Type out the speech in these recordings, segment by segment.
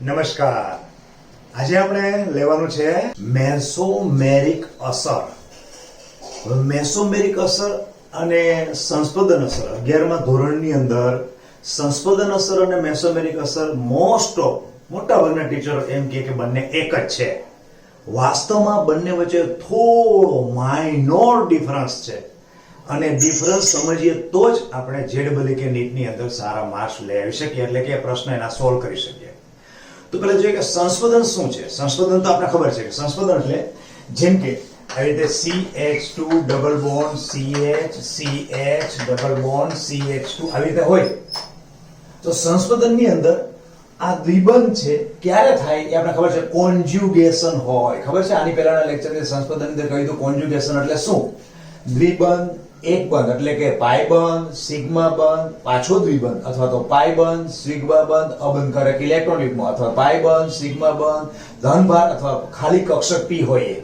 નમસ્કાર. આજે આપણે લેવાનું છે મેસોમેરિક અસર. મેસોમેરિક અસર અને સંસ્પંદન અસર 11મા ધોરણની અંદર સંસ્પંદન અસર અને મેસોમેરિક અસર મોટાભાગના ટીચરો એમ કહે કે બંને એક જ છે. વાસ્તવમાં બંને વચ્ચે થોડો માઇનોર ડિફરન્સ છે અને ડિફરન્સ સમજીએ તો જ આપણે જેડબલી કે નીટની અંદર સારા માર્ક્સ લઈ આવી શકીએ, એટલે કે પ્રશ્ન એના સોલ્વ કરી શકીએ. તો પહેલા જોઈએ કે સંસ્પંદન શું છે. સંસ્પંદન તો આપણે ખબર છે કે સંસ્પંદન એટલે જેમ કે આવી રીતે CH2 double bond CH double bond CH2 આવી રીતે હોય તો સંસ્પંદનની અંદર આ દ્વિબંધ છે ક્યારે થાય એ આપણે ખબર છે, કોન્જ્યુગેશન હોય. ખબર છે, આની પહેલાના લેક્ચરની સંસ્પંદનની અંદર કહ્યું હતું કોન્જ્યુગેશન એટલે શું. દ્વિબંધ એક બંધ એટલે કે પાઈ બંધ, સિગ્મા બંધ, પાછો દ્વિબંધ અથવા તો પાઈ બંધ, સિગ્મા બંધ, અબંધકારક ઇલેક્ટ્રોન યુગ્મ અથવા પાઈ બંધ, સિગ્મા બંધ, ધનભાર અથવા ખાલી કક્ષક p હોય.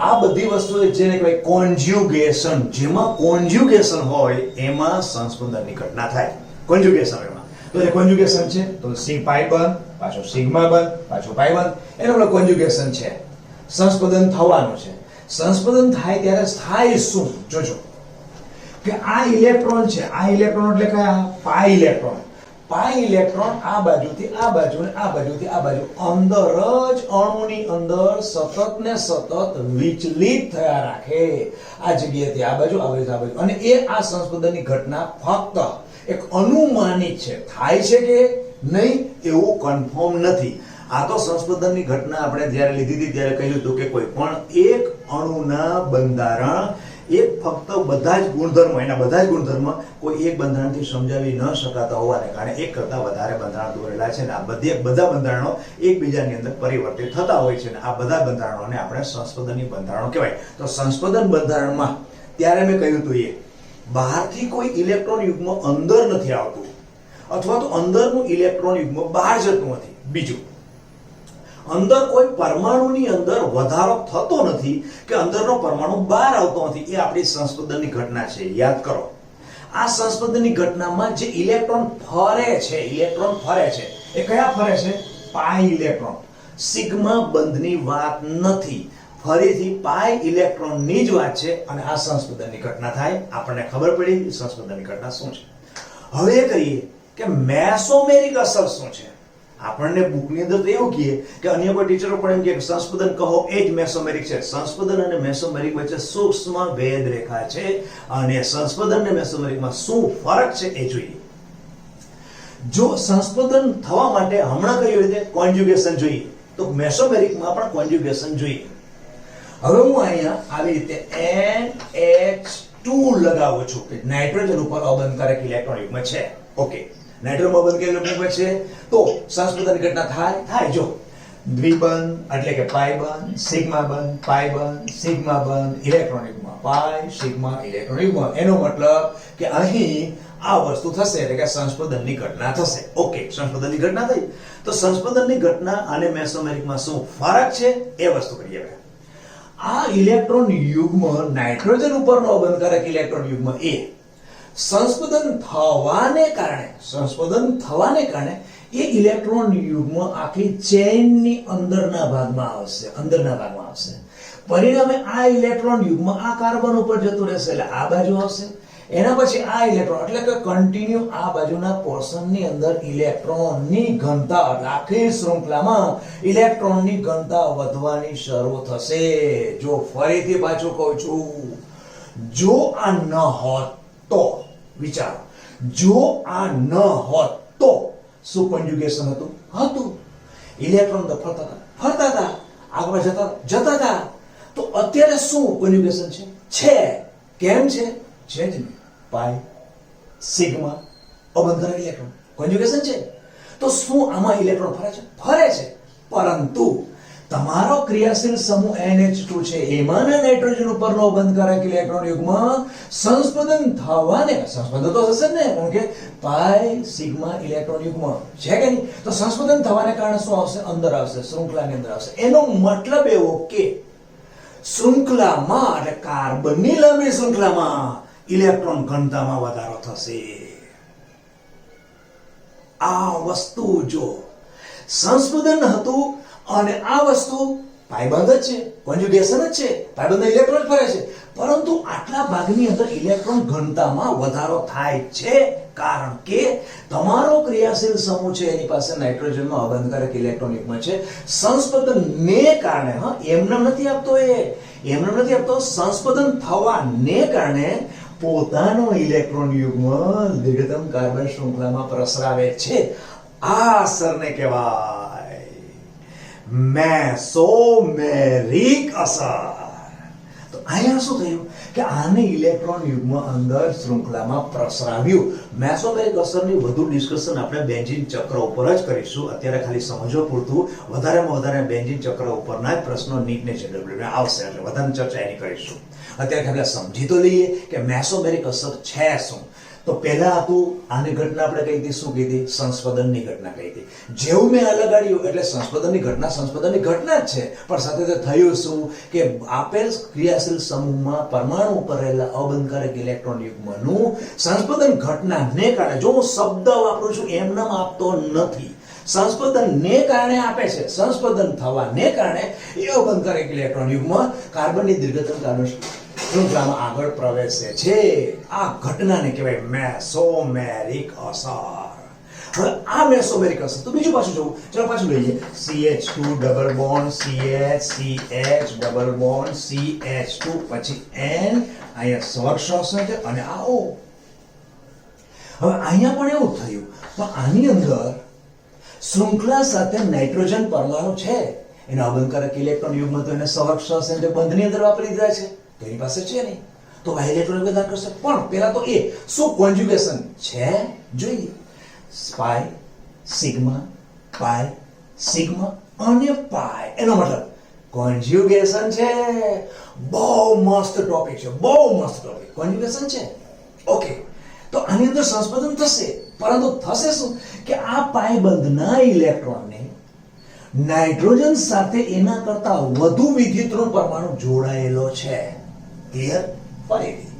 આ બધી વસ્તુઓ જેને કહેવાય કોન્જ્યુગેશન. જેમાં કોન્જ્યુગેશન હોય એમાં સંસ્પંદનની ઘટના થાય. કોન્જ્યુગેશન એમાં તો એ કોન્જ્યુગેશન છે તો સી પાઈ બંધ, પાછો સિગ્મા બંધ, પાછો પાઈ બંધ, એનો મતલબ કોન્જ્યુગેશન છે. સંસ્પંદન થવાનું છે. સંસ્પંદન થાય ત્યારે થાય શું જોજો કે આ ઇલેક્ટ્રોન છે, આ ઇલેક્ટ્રોન એટલે કયા પાઈ ઇલેક્ટ્રોન. પાઈ ઇલેક્ટ્રોન આ બાજુથી આ બાજુ ને આ બાજુથી આ બાજુ અંદર જ અણુની અંદર સતત ને સતત વિચલિત થયા રાખે. આ જગ્યાએથી આ બાજુ આવે આ બાજુ, અને એ આ સંસ્પંદનની ઘટના ફક્ત એક અનુમાનિત છે. થાય છે કે નહીં એવું કન્ફર્મ નથી. આ તો સંસ્પંદનની ઘટના આપણે જ્યારે લીધી હતી ત્યારે કહ્યું હતું કે કોઈ પણ એક અણુના બંધારણ એક ફક્ત બધા જ ગુણધર્મ, એના બધા જ ગુણધર્મ કોઈ એક બંધારણથી સમજાવી ન શકાતા હોવાને કારણે એક કરતા વધારે બંધારણ દોરેલા છે, ને આ બધા બંધારણો એકબીજાની અંદર પરિવર્તિત થતા હોય છે, ને આ બધા બંધારણોને આપણે સંસ્પંદનની બંધારણો કહેવાય. તો સંસ્પંદન બંધારણમાં ત્યારે મેં કહ્યું હતું એ બહારથી કોઈ ઇલેક્ટ્રોન યુગ્મ અંદર નથી આવતું અથવા તો અંદરનું ઇલેક્ટ્રોન યુગ્મ બહાર જતું નથી. બીજું, અંદર કોઈ પરમાણુની અંદર વધારો થતો નથી કે અંદરનો પરમાણુ બહાર આવતો નથી. એ આપણી સંસ્પંદનની ઘટના છે. યાદ કરો, આ સંસ્પંદનની ઘટનામાં જે ઇલેક્ટ્રોન ફરે છે એ કયા ફરે છે? પાઈ ઇલેક્ટ્રોન. સિગ્મા બંધની વાત નથી, ફરીથી પાઈ ઇલેક્ટ્રોનની જ વાત છે. અને આ સંસ્પંદનની ઘટના થાય. આપણને ખબર પડી સંસ્પંદનની ઘટના શું છે. હવે એ કરીએ કે મેસોમેરિક અસર શું છે. આપણને બુકની અંદર તો એવું કહે કે અન્ય કોઈ ટીચરો પણ એમ કહે કે સંસ્પંદન કહો એ જ મેસોમેરિક છે. સંસ્પંદન અને મેસોમેરિક વચ્ચે સૂક્ષ્મ ભેદ રેખા છે, અને સંસ્પંદન અને મેસોમેરિકમાં શું ફરક છે એ જોઈએ. જો સંસ્પંદન થવા માટે હમણાં કઈ રીતે કોન્જ્યુગેશન જોઈએ, તો મેસોમેરિકમાં પણ કોન્જ્યુગેશન જોઈએ. હવે હું અહીંયા આવી રીતે NH2 લગાવું છું કે નાઇટ્રોજન ઉપર અબંધકારક ઇલેક્ટ્રોન યુગ્મ છે. ઓકે, નાઇટ્રોજન અબંધકારક યુગ્મ છે તો સંસ્પંદનની ઘટના થાય. જો દ્વિબંધ એટલે કે પાઈ બંધ, સિગ્મા બંધ, પાઈ બંધ, સિગ્મા બંધ, ઇલેક્ટ્રોન યુગ્મ પાઈ, સિગ્મા, ઇલેક્ટ્રોન યુગ્મ. એનો મતલબ કે અહીં આ વસ્તુ થશે એટલે કે સંસ્પંદનની ઘટના થશે. ઓકે, સંસ્પંદનની ઘટના થઈ તો સંસ્પંદનની ઘટના અને મેસોમેરિકમાં શું ફરક છે એ વસ્તુ કરીએ. આ ઇલેક્ટ્રોન યુગ્મ નાઇટ્રોજન ઉપરનો અબંધકારક ઇલેક્ટ્રોન યુગ્મ એ સંસ્પંદન થવાને કારણે એ ઇલેક્ટ્રોન યુગ્મ આખી ચેઇનની અંદરના ભાગમાં આવશે. પરિણામે આ ઇલેક્ટ્રોન યુગ્મ આ કાર્બન ઉપર જતું રહેશે એટલે આ બાજુ આવશે. એના પછી આ ઇલેક્ટ્રોન એટલે કે કન્ટિન્યુ આ બાજુના પોર્શનની અંદર ઇલેક્ટ્રોનની ઘનતા, આખી શૃંખલામાં ઇલેક્ટ્રોનની ઘનતા વધવાની શરૂ થશે. જો ફરીથી પાછું કહું છું, જો આ ન હોત તો વિચારો, જો આ ન હોત તો શું કોન્જ્યુગેશન હતું? ઇલેક્ટ્રોન તો ફરતા હતા, આગળ જતા હતા. તો અત્યારે શું કોન્જ્યુગેશન છે? કેમ છે? છે જ નહીં. પાઈ, સિગ્મા, અબંધકારક ઇલેક્ટ્રોન કોન્જ્યુગેશન છે. તો શું આમાં ઇલેક્ટ્રોન ફરે છે? પરંતુ તમારો ક્રિયાશીલ સમૂહ NH2 છે, એમાંના નાઇટ્રોજન ઉપરનો અબંધકારક ઇલેક્ટ્રોન યુગ્મ સંસ્પંદન તો થશે ને, કારણ કે પાઈ, સિગ્મા, ઇલેક્ટ્રોન યુગ્મ છે કે નહીં. તો સંસ્પંદન થવાને કારણે શું આવશે? અંદર આવશે, શૃંખલાની અંદર આવશે. એનો મતલબ એવો કે શૃંખલામાં એટલે કાર્બનની લાંબી શૃંખલામાં ઇલેક્ટ્રોન ઘનતામાં વધારો થશે. આ વસ્તુ જો સંસ્પંદન હતું અને આ વસ્તુ પાયબંધ જ છે, કોન્જ્યુગેશન જ છે, પાયબંધ ઇલેક્ટ્રોન ફરે છે, પરંતુ આટલા ભાગની અંદર ઇલેક્ટ્રોન ઘનતામાં વધારો થાય છે, કારણ કે તમારો ક્રિયાશીલ સમૂહ છે એની પાસે નાઇટ્રોજનમાં અબંધકારક ઇલેક્ટ્રોન યુગ્મ છે. સંસ્પંદનને કારણે, એમને નથી આપતો, એમને નથી આપતો, સંસ્પંદન થવાને કારણે પોતાનો ઇલેક્ટ્રોન યુગ્મ દીર્ઘતમ કાર્બન શૃંખલામાં પ્રસરાવે છે. આ અસરને કહેવાય મેસોમેરિક અસર. તો અહીંયા શું થયું કે આને ઇલેક્ટ્રોન યુગ્મ અંદર શૃંખલામાં પ્રસરાવ્યું. મેસોમેરિક અસરની વધુ ડિસ્કશન આપણે બેન્ઝીન ચક્ર ઉપર જ કરીશું. અત્યારે ખાલી સમજવા પૂરતું વધારેમાં વધારે બેન્ઝીન ચક્ર ઉપરના જ પ્રશ્નો નીટ ને જનરલ આવશે, એટલે વધારે ચર્ચા એની કરીશું. અત્યારે આપણે સમજી તો લઈએ કે મેસોમેરિક અસર છે શું. તો પહેલા હતું આની ઘટના આપણે કહી હતી, શું કહી હતી? સંસ્પંદનની ઘટના કહી હતી. જેવું મેં આ લગાડ્યું એટલે સંસ્પંદનની ઘટના જ છે, પણ સાથે થયું શું કે આપેલ ક્રિયાશીલ સમૂહમાં પરમાણુ ઉપર રહેલા અબંધકારક ઇલેક્ટ્રોન યુગ્મનું સંસ્પંદન ઘટનાને કારણે, જો હું શબ્દ વાપરું છું એમને આપતો નથી, સંસ્પંદનને કારણે આપે છે, સંસ્પંદન થવાને કારણે એ અબંધકારક ઇલેક્ટ્રોન યુગ્મ કાર્બનની દીર્ઘતમ કાર્બન શૃંખલામાં આગળ પ્રવેશે છે. આ ઘટનાને કહેવાય મેસોમેરિક અસર. હવે આ મેસોમેરિક અસર તો બીજું પાછું જોવું, ચલો પાછું લઈએ. CH2 double bond CH, CH double bond CH2, પછી N, અહીંયા સ્વરશ્વાસન છે અને આ O. હવે અહીંયા પણ એવું થયું, પણ આની અંદર શૃંખલા સાથે નાઇટ્રોજન પરમાણુ છે, એના અબંધકારક ઇલેક્ટ્રોન યુગ્મ તો એને સ્વરશ્વાસન બંધની અંદર વાપરી દીધા છે, તો એની પાસે છે નહીં, તો ઇલેક્ટ્રોન પ્રદાન કરશે. પણ પહેલા તો એ શું કોન્જ્યુગેશન છે જોઈએ. પાઈ સિગ્મા, પાઈ સિગ્મા અને પાઈ, એનો મતલબ કોન્જ્યુગેશન છે. બહુ મસ્ત ટોપિક છે, બહુ મસ્ત ટોપિક, કોન્જ્યુગેશન છે. ઓકે, તો આની અંદર સંસ્પંદન થશે, પરંતુ થશે શું કે આ પાઈ બંધના ઇલેક્ટ્રોનને નાઇટ્રોજન સાથે એના કરતા વધુ વિદ્યુતનો પરમાણુ જોડાયેલો છે. ક્લિયર? ફરીથી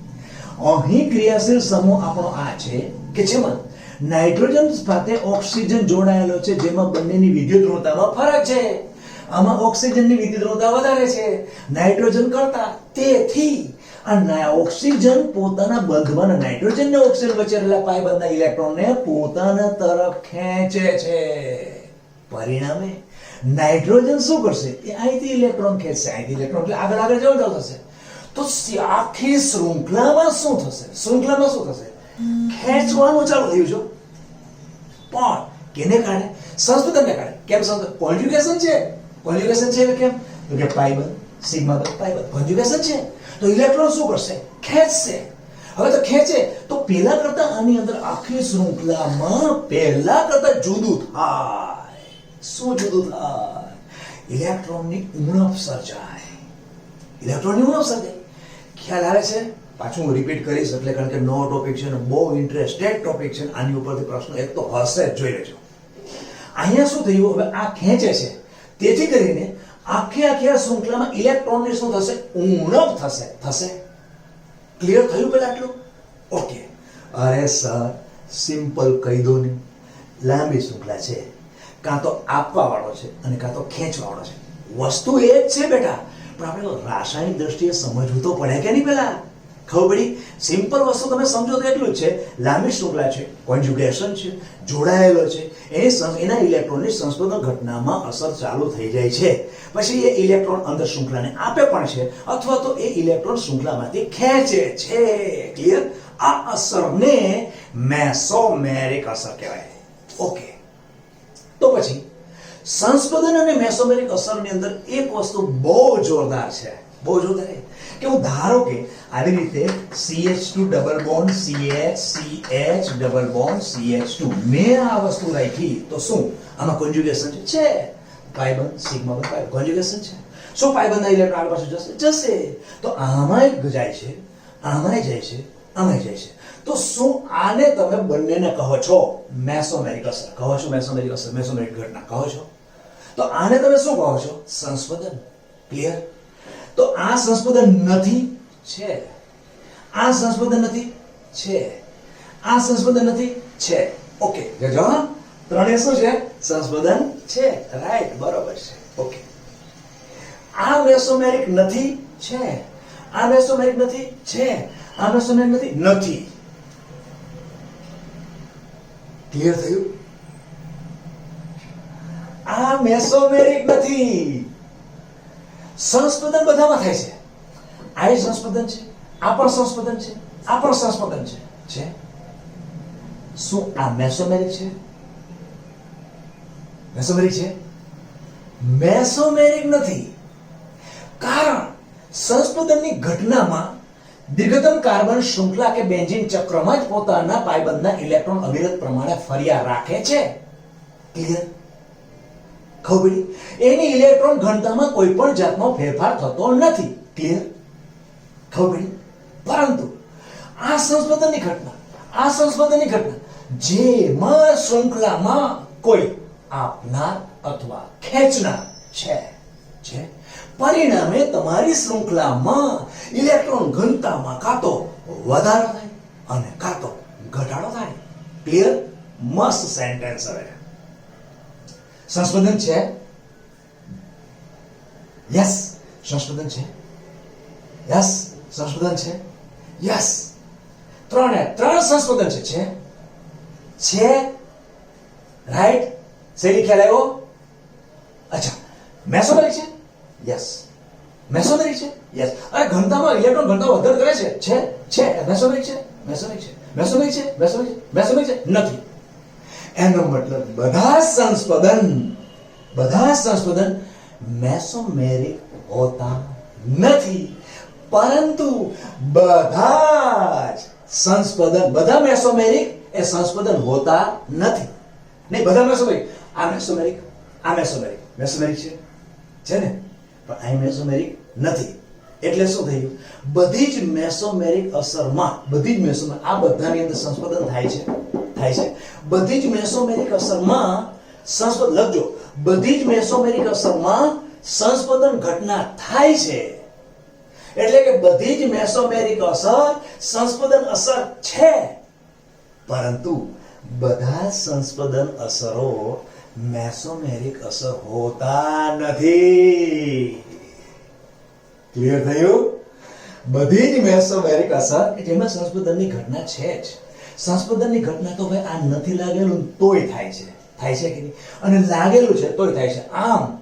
અહીં ક્રિયાશીલ સમૂહ આપણો આ છે કે જેમાં નાઇટ્રોજન સાથે ઓક્સિજન જોડાયેલો છે, જેમાં બંનેની વિદ્યુત ઋણતામાં ફરક છે. આમાં ઓક્સિજનની વિદ્યુત ઋણતા વધારે છે નાઇટ્રોજન કરતા. તેથી આ ઓક્સિજન પોતાના બંધમાં નાઇટ્રોજન ને ઓક્સિજન વચ્ચે રહેલા પાઈ બંધના ઇલેક્ટ્રોનને પોતાના તરફ ખેંચે છે. પરિણામે નાઇટ્રોજન શું કરશે? એ અહીંથી ઇલેક્ટ્રોન ખેંચશે, અહીંથી ઇલેક્ટ્રોન એટલે આગળ આગળ જવું થશે. તો આખી શૃંખલામાં શું થશે? શૃંખલામાં શું થશે? ખેંચવાનું ચાલુ થયું છે. પણ કેને કારણે? સંસ્પંદનને કારણે. કેમ? કોન્જ્યુગેશન છે. કોન્જ્યુગેશન છે એટલે કેમ? તો કે પાઈ બંધ સિગ્મા બંધ પાઈ બંધ કોન્જ્યુગેશન છે, તો ઇલેક્ટ્રોન શું કરશે? ખેંચશે. હવે તો ખેંચે તો પેલા કરતા આની અંદર આખી શૃંખલામાં પહેલા કરતા જુદું થાય. શું જુદું થાય? ઇલેક્ટ્રોનની ઉણપ સર્જાય. ઇલેક્ટ્રોનની ઉણપ સર્જાય. ખ્યાલ આવે છે? પાછું હું રિપીટ કરીશ એટલે કારણ કે નવો ટોપિક છે ને બહુ ઇન્ટરેસ્ટેડ ટોપિક છે. આની ઉપરથી પ્રશ્ન એક તો હશે જ, જોઈ લેજો. અહીંયા શું થયું? હવે આ ખેંચે છે, તેથી કરીને આખી આ શૃંખલામાં ઇલેક્ટ્રોનની શું થશે? ઉણપ થશે. ક્લિયર થયું પેલા આટલું? ઓકે. અરે સર સિમ્પલ કહી દો ને, લાંબી શૃંખલા છે, કાં તો આપવા વાળો છે અને કાં તો ખેંચવા વાળો છે. વસ્તુ એ જ છે બેટા, પણ આપણે રાસાયણિક દ્રષ્ટિએ સમજવું તો પડે કે નહીં? પેલા ખબર પડી? સિમ્પલ વસ્તુ તમે સમજો તો એટલું જ છે. લાંબી શૃંખલા છે, કોન્જ્યુગેશન છે, જોડાયેલો છે, એના ઇલેક્ટ્રોનની સંસ્પંદન ઘટનામાં અસર ચાલુ થઈ જાય છે. પછી એ ઇલેક્ટ્રોન અંદર શૃંખલાને આપે પણ છે, અથવા તો એ ઇલેક્ટ્રોન શૃંખલામાંથી ખેંચે છે. ક્લિયર? આ અસરને મેસોમેરિક અસર કહેવાય. ઓકે, તો પછી સંસ્પંદન અને મેસોમેરિક અસરની અંદર એક વસ્તુ બહુ જોરદાર છે, બહુ જોરદાર છે કે હું ધારો કે આવી રીતે CH2 double bond CH, CH double bond CH2 મેં આ વસ્તુ રાખી, તો શું આમાં કોન્જ્યુગેશન છે? પાઈ બંધ સિગ્મા બંધ પાઈ કોન્જ્યુગેશન છે. શું પાઈ બંધના ઇલેક્ટ્રોન આગળ પાછળ જશે? તો આમાંય જાય છે, આમાંય જાય છે, આમાંય જાય છે. તો શું આને તમે બંનેને કહો છો મેસોમેરિક અસર? કહો છો મેસોમેરિક અસર, મેસોમેરિક ઘટના કહો છો. તો આને તમે શું કહો છો? સંસ્પંદન. ક્લિયર? તો આ સંસ્પંદન નથી, છે. આ સંસ્પંદન નથી, છે. આ સંસ્પંદન નથી, છે. ઓકે, જો ત્રણે શું છે? સંસ્પંદન છે, રાઈટ, બરોબર છે. ઓકે, આ મેસોમેરિક નથી, છે. આ મેસોમેરિક નથી, છે. આ મેસોમેરિક નથી, નથી. ક્લિયર થયું? આ મેસોમેરિક નથી. સંસ્પંદન બધામાં થાય છે. આ સંસ્પંદન છે, આ પણ સંસ્પંદન છે, આ પણ સંસ્પંદન છે. છે. શું આ મેસોમેરિક છે? મેસોમેરિક છે? મેસોમેરિક નથી. કારણ સંસ્પંદનની ઘટનામાં દીર્ઘતમ કાર્બન શૃંખલા કે બેન્ઝીન ચક્રમાં જ પોતાના પાયબંધના ઇલેક્ટ્રોન અવિરત પ્રમાણે ફર્યા રાખે છે. ક્લિયર? ખબર પડી? એની ઇલેક્ટ્રોન ઘનતામાં કોઈ પણ જાતનો ફેરફાર થતો નથી. ક્લિયર? ખબર પડી? પરંતુ આ સંસ્પંદનની ઘટના જેમાં શૃંખલામાં કોઈ આપનાર અથવા ખેંચનાર છે, પરિણામે તમારી શૃંખલામાં ઇલેક્ટ્રોન ઘનતામાં કાં તો વધારો થાય અને કાં તો ઘટાડો થાય. ક્લિયર? મસ્ત સેન્ટેન્સ. હવે સંસ્પંદન છે? યસ, સંસ્પંદન છે. યસ, સંસ્પંદન છે. યસ, ત્રણ સંસ્પંદન છે. રાઈટ? શેની ખ્યાલ આવ્યો? અચ્છા, મેસોમેરિક છે? યસ, મેસોમેરિક છે. યસ. અરે ઘનતામાં ઇલેક્ટ્રોન ઘનતા વધાર કરે છે. મેસોમેરિક છે. મેસોમેરિક છે. નથી. એનો મતલબ બધા સંસ્પંદન મેસોમેરિક હોતા નથી. પરંતુ બધા મેસોમેરિક એ સંસ્પંદન હોતા નથી. નહીં, બધા મેસોમેરિક. આ મેસોમેરિક છે ને, પણ આ મેસોમેરિક નથી. એટલે શું થયું? બધી જ મેસોમેરિક અસરમાં આ બધાની અંદર સંસ્પંદન થાય છે. બધી જ મેસોમેરિક અસરમાં લખજો, બધી જ મેસોમેરિક અસરમાં સંસ્પંદન ઘટના થાય છે. એટલે કે બધી જ મેસોમેરિક અસર સંસ્પંદન અસર છે. પરંતુ બધા સંસ્પંદન અસરો મેસોમેરિક અસર હોતા નથી. ક્લિયર થયું? બધી જ મેસોમેરિક અસર જેમાં સંસ્પંદનની ઘટના છે જ. સંસ્પંદનની ઘટના તો ભાઈ આ નથી લાગેલું તોય થાય છે કે નહીં, અને લાગેલું છે તોય થાય છે. આમ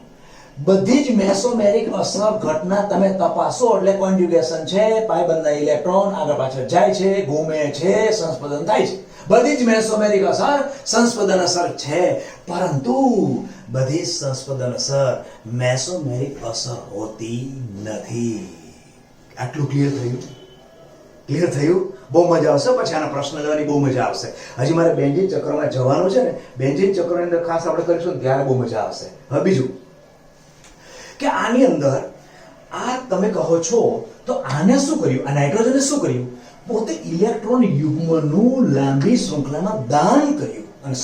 બધી જ મેસોમેરિક અસર ઘટના તમે તપાસો એટલે કોન્જ્યુગેશન છે, પાયબંધના ઇલેક્ટ્રોન આગળ પાછળ જાય છે, ઘૂમે છે, સંસ્પંદન થાય છે. બધી જ મેસોમેરિક અસર સંસ્પંદન અસર છે. પરંતુ બધી સંસ્પંદન અસર મેસોમેરિક અસર હોતી નથી. આટલું ક્લિયર થયું? બહુ મજા આવશે. પછી આના પ્રશ્ન લેવાની બહુ મજા આવશે. હજી મારે બેન્ઝીન ચક્રમાં જવાનું છે ને, બેન્ઝીન ચક્રની અંદર ખાસ આપણે કરીશું ત્યારે બહુ મજા આવશે. હવે બીજું કે આની અંદર આ તમે કહો છો તો આને શું કર્યું? આ નાઇટ્રોજને શું કર્યું? પોતે ઇલેક્ટ્રોન યુગ્મનું લાંબી શૃંખલામાં દાન કર્યું. અને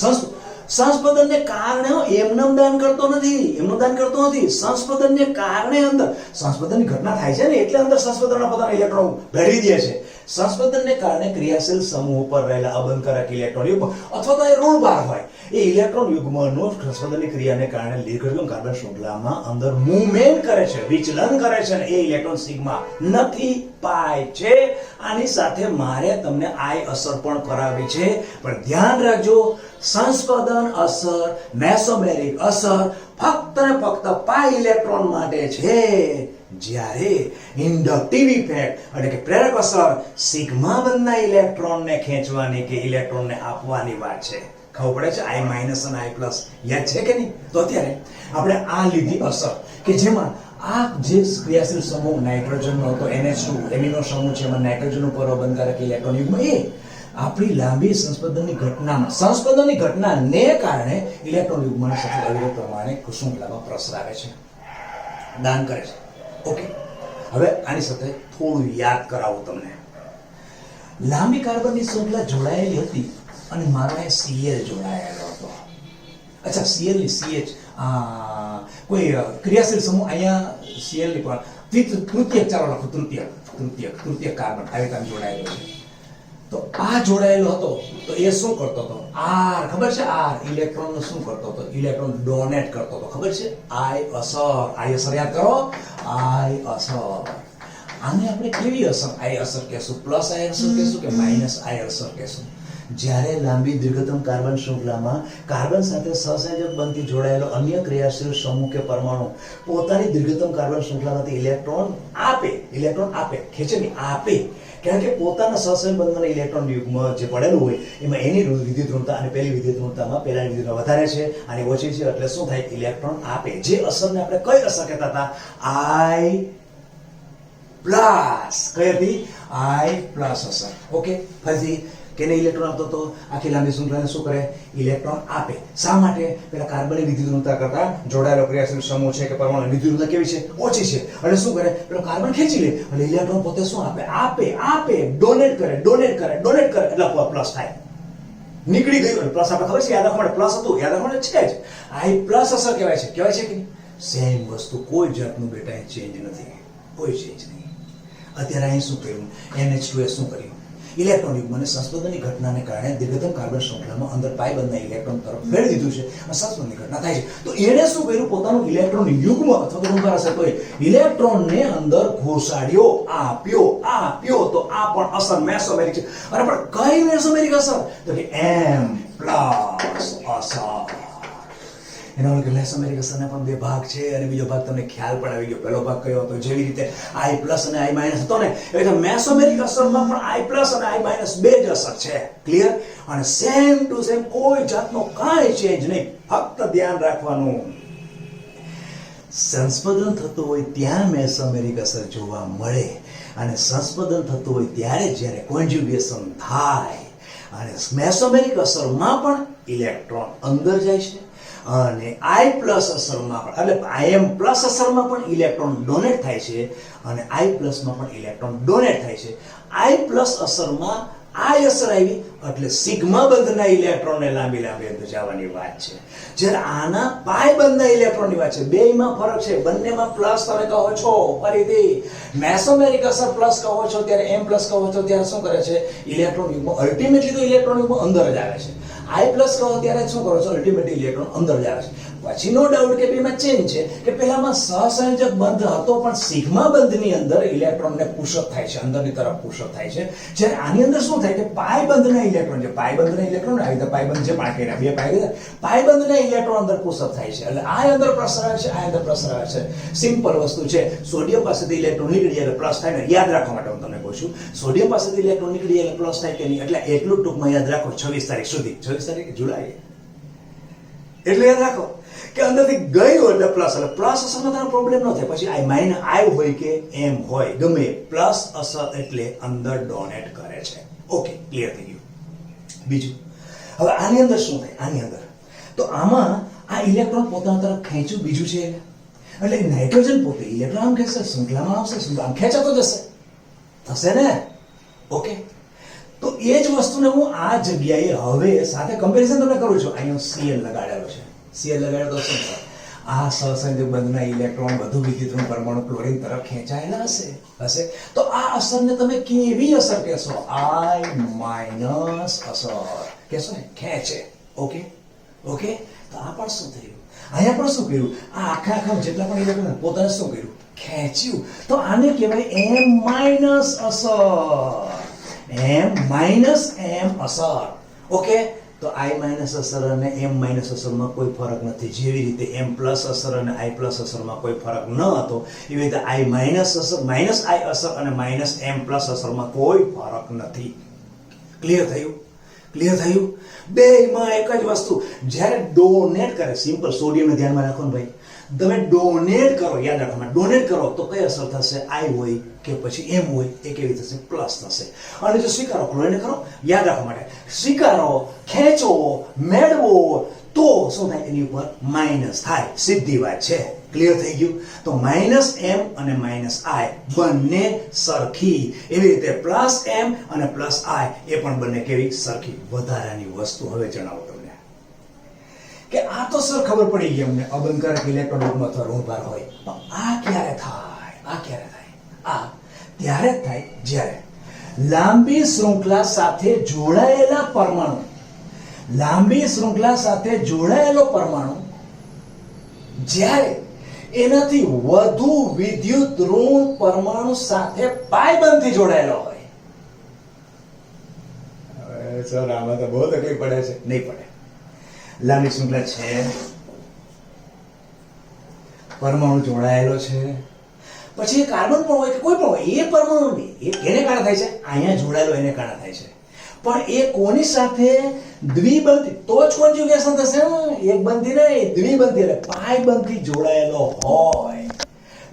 સંસ્પંદનને કારણે એમનેમ દાન કરતો નથી. સંસ્પંદનને કારણે અંદર સંસ્પંદનની ઘટના થાય છે ને, એટલે અંદર સંસ્પંદનના પોતાના ઇલેક્ટ્રોન ભેળવી દે છે. સંસ્પંદનને કારણે ક્રિયાશીલ સમૂહ પર રહેલા અબંધકારક ઇલેક્ટ્રોન યુગ્મ અથવા તો એ ઋણભાર હોય, એ ઇલેક્ટ્રોન યુગ્મનો સંસ્પંદનની ક્રિયાને કારણે દીર્ઘતમ કાર્બન શૃંખલામાં અંદર મૂવમેન્ટ કરે છે, વિચલન કરે છે, અને એ ઇલેક્ટ્રોન સિગ્મા નથી પાય છે. આની સાથે મારે તમને આઈ અસર પણ કરાવી છે, પણ ધ્યાન રાખજો, સંસ્પંદન અસર, મેસોમેરિક અસર ફક્ત ને ફક્ત પાઈ ઇલેક્ટ્રોન માટે છે, જ્યારે ઇન્ડક્ટિવ ઇફેક્ટ એટલે કે પ્રેરક અસર સિગ્મા બંધના ઇલેક્ટ્રોનને ખેંચવાની કે ઇલેક્ટ્રોનને આપવાની વાત છે. ખબર પડે છે? I- અને I+ યાદ છે કે નહીં? તો અત્યારે આપણે આ લીધી અસર કે જેમાં આ જે ક્રિયાશીલ સમૂહ નાઇટ્રોજનનો હતો, NH2 એમિનો સમૂહ છે, એમાં નાઇટ્રોજનનું પરબંધકારક ઇલેક્ટ્રોન યુગ્મ એ આપણી લાંબી સંસ્પંદનની ઘટનાને કારણે ઇલેક્ટ્રોન યુગ્મને સતત અવિરત પ્રમાણે શૃંખલામાં પ્રસરાવે છે, દાન કરે છે. ઓકે, હવે આની સાથે થોડું યાદ કરાવું તમને. લાંબી કાર્બનની શૃંખલા જોડાયેલી હતી અને મારો અહીં Cl જોડાયેલો હતો. અચ્છા, Cl ની CH કોઈ ક્રિયાશીલ સમૂહ અહીંયા Cl ની પણ તૃતીયક, ચાલો લખો તૃતીયક કાર્બન આવી રીતે જોડાયેલો છે. તો આ જોડાયેલો હતો તો એ શું કરતો હતો? આર, ખબર છે? આર ઇલેક્ટ્રોન નું શું કરતો હતો? ઇલેક્ટ્રોન ડોનેટ કરતો હતો, ખબર છે? આઈ અસર યાદ કરો, આઈ અસર. આને આપણે કેવી અસર? આઈ અસર કહેશું, પ્લસ આઈ અસર કહેશું કે માઇનસ આઈ અસર કહેશું? જ્યારે લાંબી દીર્ઘતમ કાર્બન શૃંખલામાં કાર્બન સાથે સહસંયોજક બનથી જોડાયેલો અન્ય ક્રિયાશીલ સમૂહ કે પરમાણુ પોતાની દીર્ઘતમ કાર્બન શૃંખલામાંથી ઇલેક્ટ્રોન આપે, ખેંચે નહીં, આપે. કારણ કે પોતાના સહસંયોજક બંધના ઇલેક્ટ્રોન યુગ્મ જે પડેલું હોય એમાં એની વિદ્યુત ઋણતા અને પેલી વિદ્યુત ઋણતામાં પેલાની વિદ્યુત વધારે છે અને ઓછી છે, એટલે શું થાય? ઇલેક્ટ્રોન આપે. જે અસરને આપણે કઈ અસર કહેતા હતા? આઈ પ્લસ. કઈ હતી? આઈ પ્લસ અસર. ઓકે, ફરીથી કેને ઇલેક્ટ્રોન આપતો હતો? આખી લાંબી શૃંખલાને શું કરે? ઇલેક્ટ્રોન આપે. શા માટે? પેલા કાર્બનની વિદ્યુત ઋણતા કરતા જોડાયેલો ક્રિયાશીલ સમૂહ છે કે પરમાણુ વિદ્યુત ઋણતા કેવી છે? ઓછી છે. એટલે શું કરે? પેલો કાર્બન ખેંચી લે એટલે ઇલેક્ટ્રોન પોતે શું આપે, ડોનેટ કરે એટલે પ્લસ થાય. નીકળી ગયું પ્લસ. આપણે ખબર છે, યાદ રાખવા માટે પ્લસ હતું, યાદ રાખવા માટે છે જ. આઈ પ્લસ અસર કહેવાય છે કે સેમ વસ્તુ, કોઈ જાતનું બેટા ચેન્જ નથી, કોઈ ચેન્જ નહીં. અત્યારે અહીં શું કર્યું? NH2 શું કર્યું? ઇલેક્ટ્રોન યુગ્મને સંસ્પંદનની ઘટનાને કારણે દીર્ઘતમ કાર્બન શૃંખલામાં અંદર પાઈ બંધના ઇલેક્ટ્રોન તરફ ફેરવી દીધું છે અને સંસ્પંદનની ઘટના થાય છે. તો એણે શું કર્યું? પોતાનું ઇલેક્ટ્રોન યુગ્મ અથવા તો ઋણભાર હશે તો ઇલેક્ટ્રોનને અંદર ઘોસાડ્યો, આપ્યો. તો આ પણ અસર મેસોમેરિક છે. અને પણ કઈ મેસોમેરિક અસર? તો કે M પ્લસ અસર. એનો મતલબ મેસોમેરિક અસરના પણ બે ભાગ છે અને બીજો ભાગ તમને ખ્યાલ પણ આવી ગયો. પહેલો ભાગ કયો હતો? જેવી રીતે આઈ પ્લસ અને આઈ માઇનસ હતો ને, એવી રીતે મેસોમેરિક અસરમાં પણ આઈ પ્લસ અને આઈ માઇનસ બે જ અસર છે. ક્લિયર? અને સેમ ટુ સેમ, કોઈ જાતનો કાંઈ ચેન્જ નહીં. ફક્ત ધ્યાન રાખવાનું, સંસ્પંદન થતું હોય ત્યાં મેસોમેરિક અસર જોવા મળે અને સંસ્પંદન થતું હોય ત્યારે જ્યારે કોન્જ્યુગેશન થાય અને મેસોમેરિક અસરમાં પણ ઇલેક્ટ્રોન અંદર જાય છે અને આઈ પ્લસ અસરમાં પણ, એટલે આઈએમ પ્લસ અસરમાં પણ ઇલેક્ટ્રોન ડોનેટ થાય છે અને આઈ પ્લસમાં પણ ઇલેક્ટ્રોન ડોનેટ થાય છે. આઈ પ્લસ અસરમાં આઈ અસર આવી એટલે સિગ્મા બંધના ઇલેક્ટ્રોનને લાંબી અંદર જવાની વાત છે. જ્યારે આના પાઈ બંધના ઇલેક્ટ્રોનની વાત છે. બેયમાં ફરક છે, બંનેમાં પ્લસ તમે કહો છો. ફરીથી મેસોમેરિક અસર પ્લસ કહો છો ત્યારે, એમ પ્લસ કહો છો ત્યારે શું કરે છે? ઇલેક્ટ્રોન યુગ્મ અલ્ટિમેટલી તો ઇલેક્ટ્રોન યુગ્મ અંદર જ આવે છે. આઈ પ્લસ કહો ત્યારે શું કરો છો? અલ્ટિમેટલી ઇલેક્ટ્રોન અંદર જ આવે છે. પછી નો ડાઉટ કે બેમાં ચેન્જ છે કે પેલામાં સહસંયોજક બંધ હતો પણ સિગ્મા બંધની અંદર ઇલેક્ટ્રોનને પુશઅપ થાય છે, અંદરની તરફ પુશઅપ થાય છે. જ્યારે આની અંદર શું થાય કે પાઈ બંધના ઇલેક્ટ્રોન છે, પાઈ બંધના ઇલેક્ટ્રોન આવી રીતે પાઈ બંધ છે, પાકેલા બે પાઈ બંધના ઇલેક્ટ્રોન અંદર પુશઅપ થાય છે એટલે આ અંદર પ્રસરાવે છે, આ અંદર પ્રસરાવે છે. સિમ્પલ વસ્તુ છે. સોડિયમ પાસેથી ઇલેક્ટ્રોન નીકળી એટલે પ્લસ થાય ને, યાદ રાખવા માટે હું તમને કહું છું. સોડિયમ પાસેથી ઇલેક્ટ્રોન નીકળી એટલે પ્લસ થાય કે નહીં, એટલે એટલું ટૂંકમાં યાદ રાખો. 26 તારીખ સુધી, 26 તારીખ જુલાઈ, એટલે યાદ રાખો કે અંદરથી ગયું એટલે પ્લસ અસરમાં તારો પ્રોબ્લેમ ન થાય. પછી આઈ માઇનસ આઈ હોય કે એમ હોય, ગમે પ્લસ અસર એટલે અંદર ડોનેટ કરે છે. ઓકે, ક્લિયર થઈ ગયું. બીજું, હવે આની અંદર શું થાય? આની અંદર તો આમાં આ ઇલેક્ટ્રોન પોતાના તરફ ખેંચ્યું, બીજું છે એટલે નાઇટ્રોજન પોતે ઇલેક્ટ્રોન આમ ખેંચશે, શૃંખલામાં આવશે, આમ ખેંચાતો જશે, થશે ને? ઓકે, તો એ જ વસ્તુને હું આ જગ્યાએ હવે સાથે કમ્પેરિઝન તમને કરું છું. અહીંયા Cl લગાડેલો છે. Cl લગાડ્યો તો શું થાય? આ સહસંયોજક બંધના ઇલેક્ટ્રોન વધુ વિદ્યુત પરમાણુ ક્લોરીન તરફ ખેંચાયેલા હશે. તો આ અસરને તમે કેવી અસર કહેશો? આઈ માઇનસ અસર કહેશો ને, ખેંચે. ઓકે, તો આ પણ શું થયું? અહીંયા પણ શું કર્યું? આ આખા જેટલા પણ ઇલેક્ટ્રોન પોતાને શું કર્યું? ખેંચ્યું. તો આને કહેવાય એમ માઇનસ અસર. એમ માઇનસ એમ અસર. ઓકે, તો આઈ માઇનસ અસર અને એમ માઇનસ અસરમાં કોઈ ફરક નથી. જેવી રીતે એમ પ્લસ અસર અને આઈ પ્લસ અસરમાં કોઈ ફરક ન હતો, એવી રીતે આઈ માઇનસ અસર, માઇનસ આઈ અસર અને માઇનસ એમ પ્લસ અસરમાં કોઈ ફરક નથી. ક્લિયર થયું? બેમાં એક જ વસ્તુ, જ્યારે ડોનેટ કરે, સિમ્પલ સોડિયમને ધ્યાનમાં રાખો ને ભાઈ, તમે ડોનેટ કરો, યાદ રાખો, ડોનેટ કરો તો કઈ અસર થશે? આઈ હોય કે પછી એમ હોય, એ કેવી થશે? પ્લસ થશે. અને જો સ્વીકારો, ક્લોરીન કરો, યાદ રાખવા માટે, સ્વીકારો, ખેંચો, મેળવો તો શું થાય? એની ઉપર માઇનસ થાય. સીધી વાત છે. ક્લિયર થઈ ગયું? તો માઇનસ એમ અને માઇનસ આઈ બંને સરખી. એવી રીતે પ્લસ એમ અને પ્લસ આઈ એ પણ બંને કેવી? સરખી. વધારાની વસ્તુ હવે જણાવો તમને કે આ તો સર ખબર પડી ગઈ અમને, અબંધકારક ઇલેક્ટ્રોન યુગ્મ અથવા ઋણભાર હોય, પણ આ ક્યારે થાય? આ ત્યારે થાય જ્યારે લાંબી શૃંખલા સાથે જોડાયેલા પરમાણુ, લાંબી શૃંખલા સાથે જોડાયેલો પરમાણુ જ્યારે એનાથી વધુ વિદ્યુત ઋણ પરમાણુ સાથે પાયબંધથી જોડાયેલો હોય. હવે સર આમાં તો બહુ તકલીફ પડે છે. નહીં પડે. લાંબી શૃંખલા છે, પરમાણુ જોડાયેલો છે, પછી એ કાર્બન પણ હોય કે કોઈ પણ હોય, એ પરમાણુ નહીં, એને કારણે થાય છે, અહીંયા જોડાયેલો એને કારણે થાય છે. પણ એ કોની સાથે દ્વિબંધી, તો જ કોન્જ્યુગેશન થશે. એક બંધી નહીં, દ્વિબંધી એટલે પાયબંધી જોડાયેલો હોય.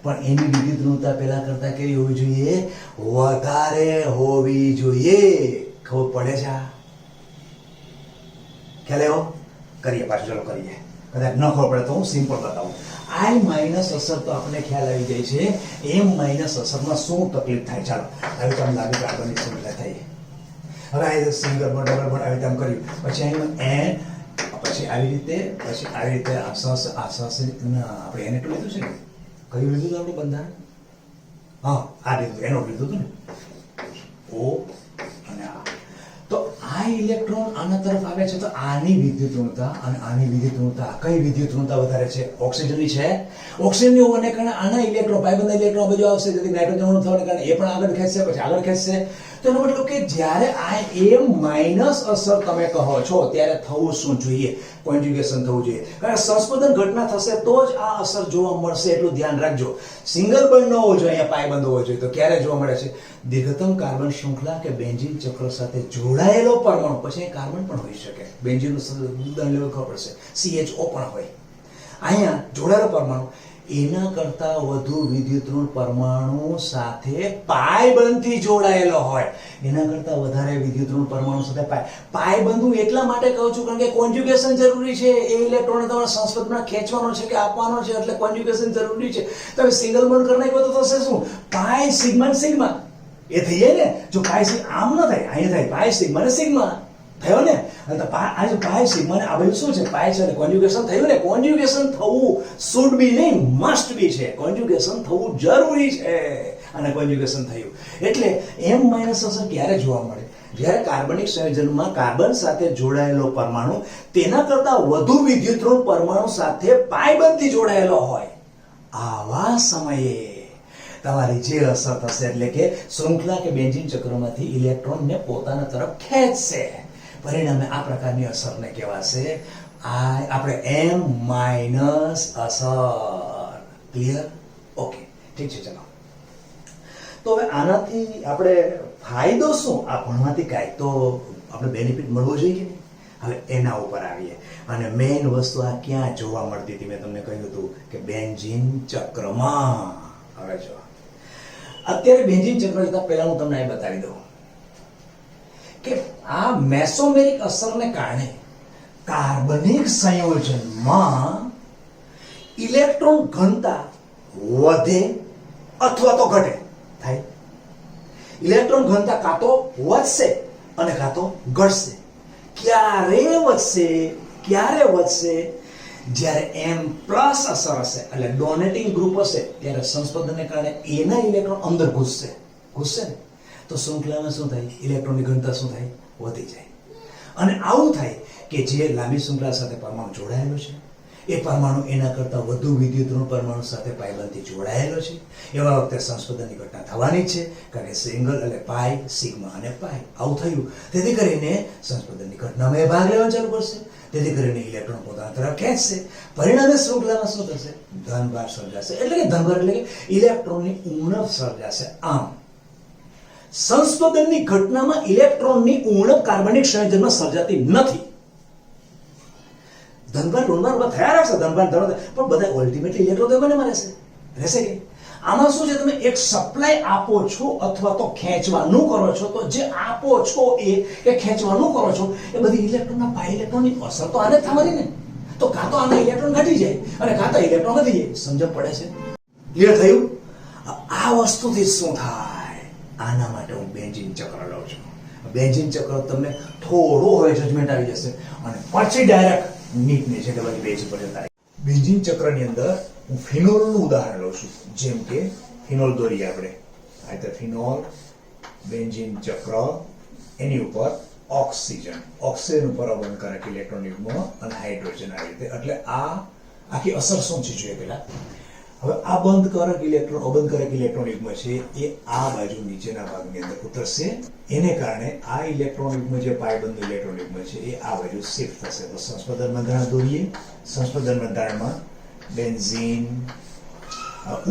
પણ એની વિદ્યુત ઋણતા પેલા કરતા કેવી હોવી જોઈએ? વધારે હોવી જોઈએ. ખબર પડે છે? ખ્યાલ આવ્યો? કરીએ પાછું, ચલો કરીએ. કદાચ ન ખબર પડે તો હું સિમ્પલ બતાવું. આઈ માઇનસ અસર તો આપણને ખ્યાલ આવી જાય છે. એમ માઇનસ અસરમાં શું તકલીફ થાય? ચાલો હવે તમને લાગે કાર્બનની શૃંખલા થઈ. હવે આ સિંગલ બોન્ડ, ડબલ બોન્ડ આવી રીતે આમ કર્યું, પછી અહીં એન, પછી આવી રીતે, પછી આવી રીતે આપણે એને તો લીધું છે ને, કયું લીધું હતું આપણે બંધારણ? હા, આ લીધું, એનો લીધું હતું ને, ઓ અને આ. તો આ ઇલેક્ટ્રોન આના તરફ આવે છે, તો આની વિદ્યુત ઋણતા અને આની વિદ્યુત ઋણતા, કઈ વિદ્યુત ઋણતા વધારે છે? ઓક્સિજનની છે. ઓક્સિજનની હોવાને કારણે આના ઇલેક્ટ્રોન, પાયબંધ ઇલેક્ટ્રોન બાજુ આવશે, તેથી નાઇટ્રોજન અણુ થવાને કારણે એ પણ આગળ ખેંચશે, પછી આગળ ખેંચશે. તો એનો મતલબ કે જ્યારે આ એમ માઇનસ અસર તમે કહો છો ત્યારે થવું શું જોઈએ? કોન્જ્યુગેશન થવું જોઈએ. કારણ કે સંસ્પંદન ઘટના થશે તો જ આ અસર જોવા મળશે, એટલું ધ્યાન રાખજો. સિંગલ બોન્ડ ન હોવો જોઈએ, અહીંયા પાયબંધ હોવો જોઈએ. તો ક્યારે જોવા મળે છે? દીર્ઘતમ કાર્બન શૃંખલા કે બેન્ઝીન ચક્ર સાથે જોડાયેલો પરમાણુ, પછી કાર્બન પણ હોઈ શકે, બેન્ઝીનનું ઉદાહરણ લેવું ખબર પડશે, CHO પણ હોય. અહીંયા જોડાયેલો પરમાણુ એના કરતા વધુ વિદ્યુત ઋણ પરમાણુ સાથે પાયબંધથી જોડાયેલો હોય. એના કરતા વધારે વિદ્યુત ઋણ પરમાણુ સાથે પાયબંધ હું એટલા માટે કહું છું કારણ કે કોન્જ્યુગેશન જરૂરી છે. એ ઇલેક્ટ્રોન તમારા સંસ્પર્શમાં ખેંચવાનો છે કે આપવાનો છે, એટલે કોન્જ્યુગેશન જરૂરી છે. તમે સિંગલ બોન્ડ કરી નાખો તો થશે શું? પાય સિગ્મા સિગ્મા એ થઈ જાય ને. જો પાય આમ ન થાય, અહીંયા થાય પાય સિગ્મા ને સિગ્મા થયો ને. આ જો પાય સિગ્મા ને આ બધું શું છે? પાય છે, કોન્જ્યુગેશન થયું ને. કોન્જ્યુગેશન થવું શુડ બી નહીં, મસ્ટ બી છે. કોન્જ્યુગેશન થવું જરૂરી છે અને કોન્જ્યુગેશન થયું એટલે એમ માઇનસ અસર ક્યારે જોવા મળે? જ્યારે કાર્બનિક સંયોજનમાં કાર્બન સાથે જોડાયેલો પરમાણુ તેના કરતા વધુ વિદ્યુત ઋણ પરમાણુ સાથે પાયબંધથી જોડાયેલો હોય. આવા સમયે તમારી જે અસર થશે એટલે કે શૃંખલા કે બેન્ઝીન ચક્રમાંથી ઇલેક્ટ્રોનને પોતાના તરફ ખેંચશે. પરિણામે આ પ્રકારની અસરને કહેવાશે આપણે એમ માઇનસ અસર. ક્લિયર? ઓકે, ઠીક છે. ચલો તો હવે આનાથી આપણે ફાયદો શું? આ ભણવાથી કાંઈક તો આપણે બેનિફિટ મળવો જોઈએ ને. હવે એના ઉપર આવીએ અને મેઇન વસ્તુ આ ક્યાં જોવા મળતી હતી? મેં તમને કહ્યું હતું કે બેન્ઝીન ચક્રમાં. હવે જો અત્યારે બેન્ઝીન ચક્ર જતા પહેલા હું તમને એ બતાવી દઉં કે આ મેસોમેરિક અસરને કારણે કાર્બનિક સંયોજનમાં ઇલેક્ટ્રોન ઘનતા વધે અથવા તો ઘટે થાય. ઇલેક્ટ્રોન ઘનતા કાં તો વધશે અને કાં તો ઘટશે. ક્યારે વધશે? જ્યારે એમ પ્લસ અસર હશે, એટલે ડોનેટિંગ ગ્રુપ હશે, ત્યારે સંસ્પંદનને કારણે એના ઇલેક્ટ્રોન અંદર ઘૂસશે ને. તો શૃંખલામાં શું થાય? ઇલેક્ટ્રોનની ઘનતા શું થાય? વધી જાય. અને આવું થાય કે જે લાંબી શૃંખલા સાથે પરમાણુ જોડાયેલો છે એ પરમાણુ એના કરતા વધુ વિદ્યુત ઋણ પરમાણુ સાથે પાયબંધથી જોડાયેલો છે. એવા વખતે સંસ્પંદનની ઘટના થવાની જ છે, કારણ કે સિંગલ એટલે પાય, સિગ્મા અને પાય આવું થયું. તેથી કરીને સંસ્પંદનની ઘટનામાં એ ભાગ લેવાનું ચાલુ કરશે. તેથી કરીને ઇલેક્ટ્રોન પોતાના તરફ ખેંચશે. પરિણામે શૃંખલામાં શું થશે? ધનભાર સર્જાશે. એટલે કે ધનભાર એટલે કે ઇલેક્ટ્રોનની ઉણપ સર્જાશે. આમ સંસ્પંદનની ઘટનામાં ઇલેક્ટ્રોનની ઉણપ કાર્બનિક સંયોજનમાં સર્જાતી નથી. ધનભાર ઋણભાર થયા રાખશે, ધનભાર પણ બધા અલ્ટિમેટલી ઇલેક્ટ્રોન તો મને રહેશે કે આમાં શું છે? તમે એક સપ્લાય આપો છો અથવા તો ખેંચવાનું કરો છો, તો જે આપો છો એ ખેંચવાનું કરો છો એ બધી ઇલેક્ટ્રોનના પાય ઇલેક્ટ્રોનની અસર તો આને થવાની ને. તો કાં તો આના ઇલેક્ટ્રોન ઘટી જાય અને કાં તો ઇલેક્ટ્રોન વધી જાય. સમજ પડે છે? ક્લિયર થયું? આ વસ્તુથી શું થાય? આના માટે હું બેન્ઝીન ચક્ર લઉં છું. બેન્ઝીન ચક્ર તમને થોડું હવે જજમેન્ટ આવી જશે અને પછી ડાયરેક્ટ નીટની છે બધી બેઝ ઉપર જતા. બેન્ઝીન ચક્રની અંદર હું ફિનોલનું ઉદાહરણ લઉં છું. જેમ કે ફિનોલ દોરીએ આપણે, આ રીતે ફિનોલ બેન્ઝીન ચક્ર, એની ઉપર ઓક્સિજન ઉપર અબંધકારક ઇલેક્ટ્રોન યુગ્મ અને હાઇડ્રોજન આવી રીતે. એટલે આ આખી અસર શું છે જોઈએ પેલા. હવે આ અબંધકારક ઇલેક્ટ્રોન યુગ્મ છે એ આ બાજુ નીચેના ભાગની અંદર ઉતરશે. એને કારણે આ ઇલેક્ટ્રોન યુગ્મ જે પાયબંધ ઇલેક્ટ્રોન યુગ્મ છે એ આ બાજુ શિફ્ટ થશે. તો સંસ્પંદન બંધારણ દોરીએ. સંસ્પંદન બંધારણમાં બેન્ઝીન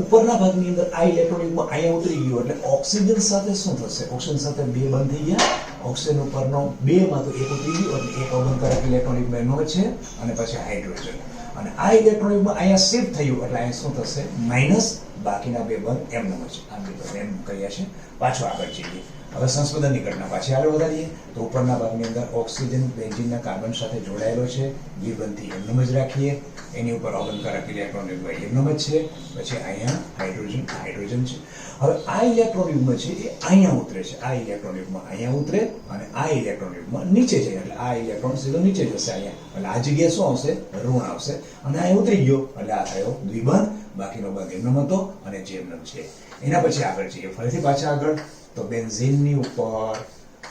ઉપરના ભાગની અંદર આ ઇલેક્ટ્રોન યુગ્મ અહીંયા ઉતરી ગયું એટલે ઓક્સિજન સાથે શું થશે? ઓક્સિજન સાથે બે બંધ થઈ ગયા. ઓક્સિજન ઉપરનો બે માં તો એક ઉતરી ગયું એટલે એક અબંધકારક ઇલેક્ટ્રોન યુગ્મ એનો છે અને પછી હાઇડ્રોજન. અને આ ઇલેક્ટ્રોન યુગ્મ અહીંયા શિફ્ટ થયું એટલે અહીંયા શું થશે? માઇનસ. બાકીના બે બંધ એમનો છે. આ બે બંધ એમ કર્યા છે. પાછો આગળ જઈએ. હવે સંસ્પંદનની ઘટના પાછી આગળ વધારીએ તો ઉપરના ભાગની અંદર ઓક્સિજન બેન્ઝીનના કાર્બન સાથે જોડાયેલો છે. દ્વિબંધથી એમનેમ જ રાખીએ. એની ઉપર અબંધકારક ઇલેક્ટ્રોન યુગ્મ એમનેમ જ છે. પછી અહીંયા હાઇડ્રોજન છે. હવે આ ઇલેક્ટ્રોન યુગ્મ છે એ અહીંયા ઉતરે છે. આ ઇલેક્ટ્રોન યુગ્મ અહીંયા ઉતરે અને આ ઇલેક્ટ્રોન યુગ્મ નીચે જાય એટલે આ ઇલેક્ટ્રોન સીધો નીચે જશે અહીંયા. એટલે આ જગ્યાએ શું આવશે? ઋણ આવશે. અને અહીંયા ઉતરી ગયો એટલે આ થયો દ્વિબંધ. બાકીનો બંધ એમનેમ હતો અને જે એમનેમ છે. એના પછી આગળ જઈએ. ફરીથી પાછા આગળ તો બેન્ઝીનની ઉપર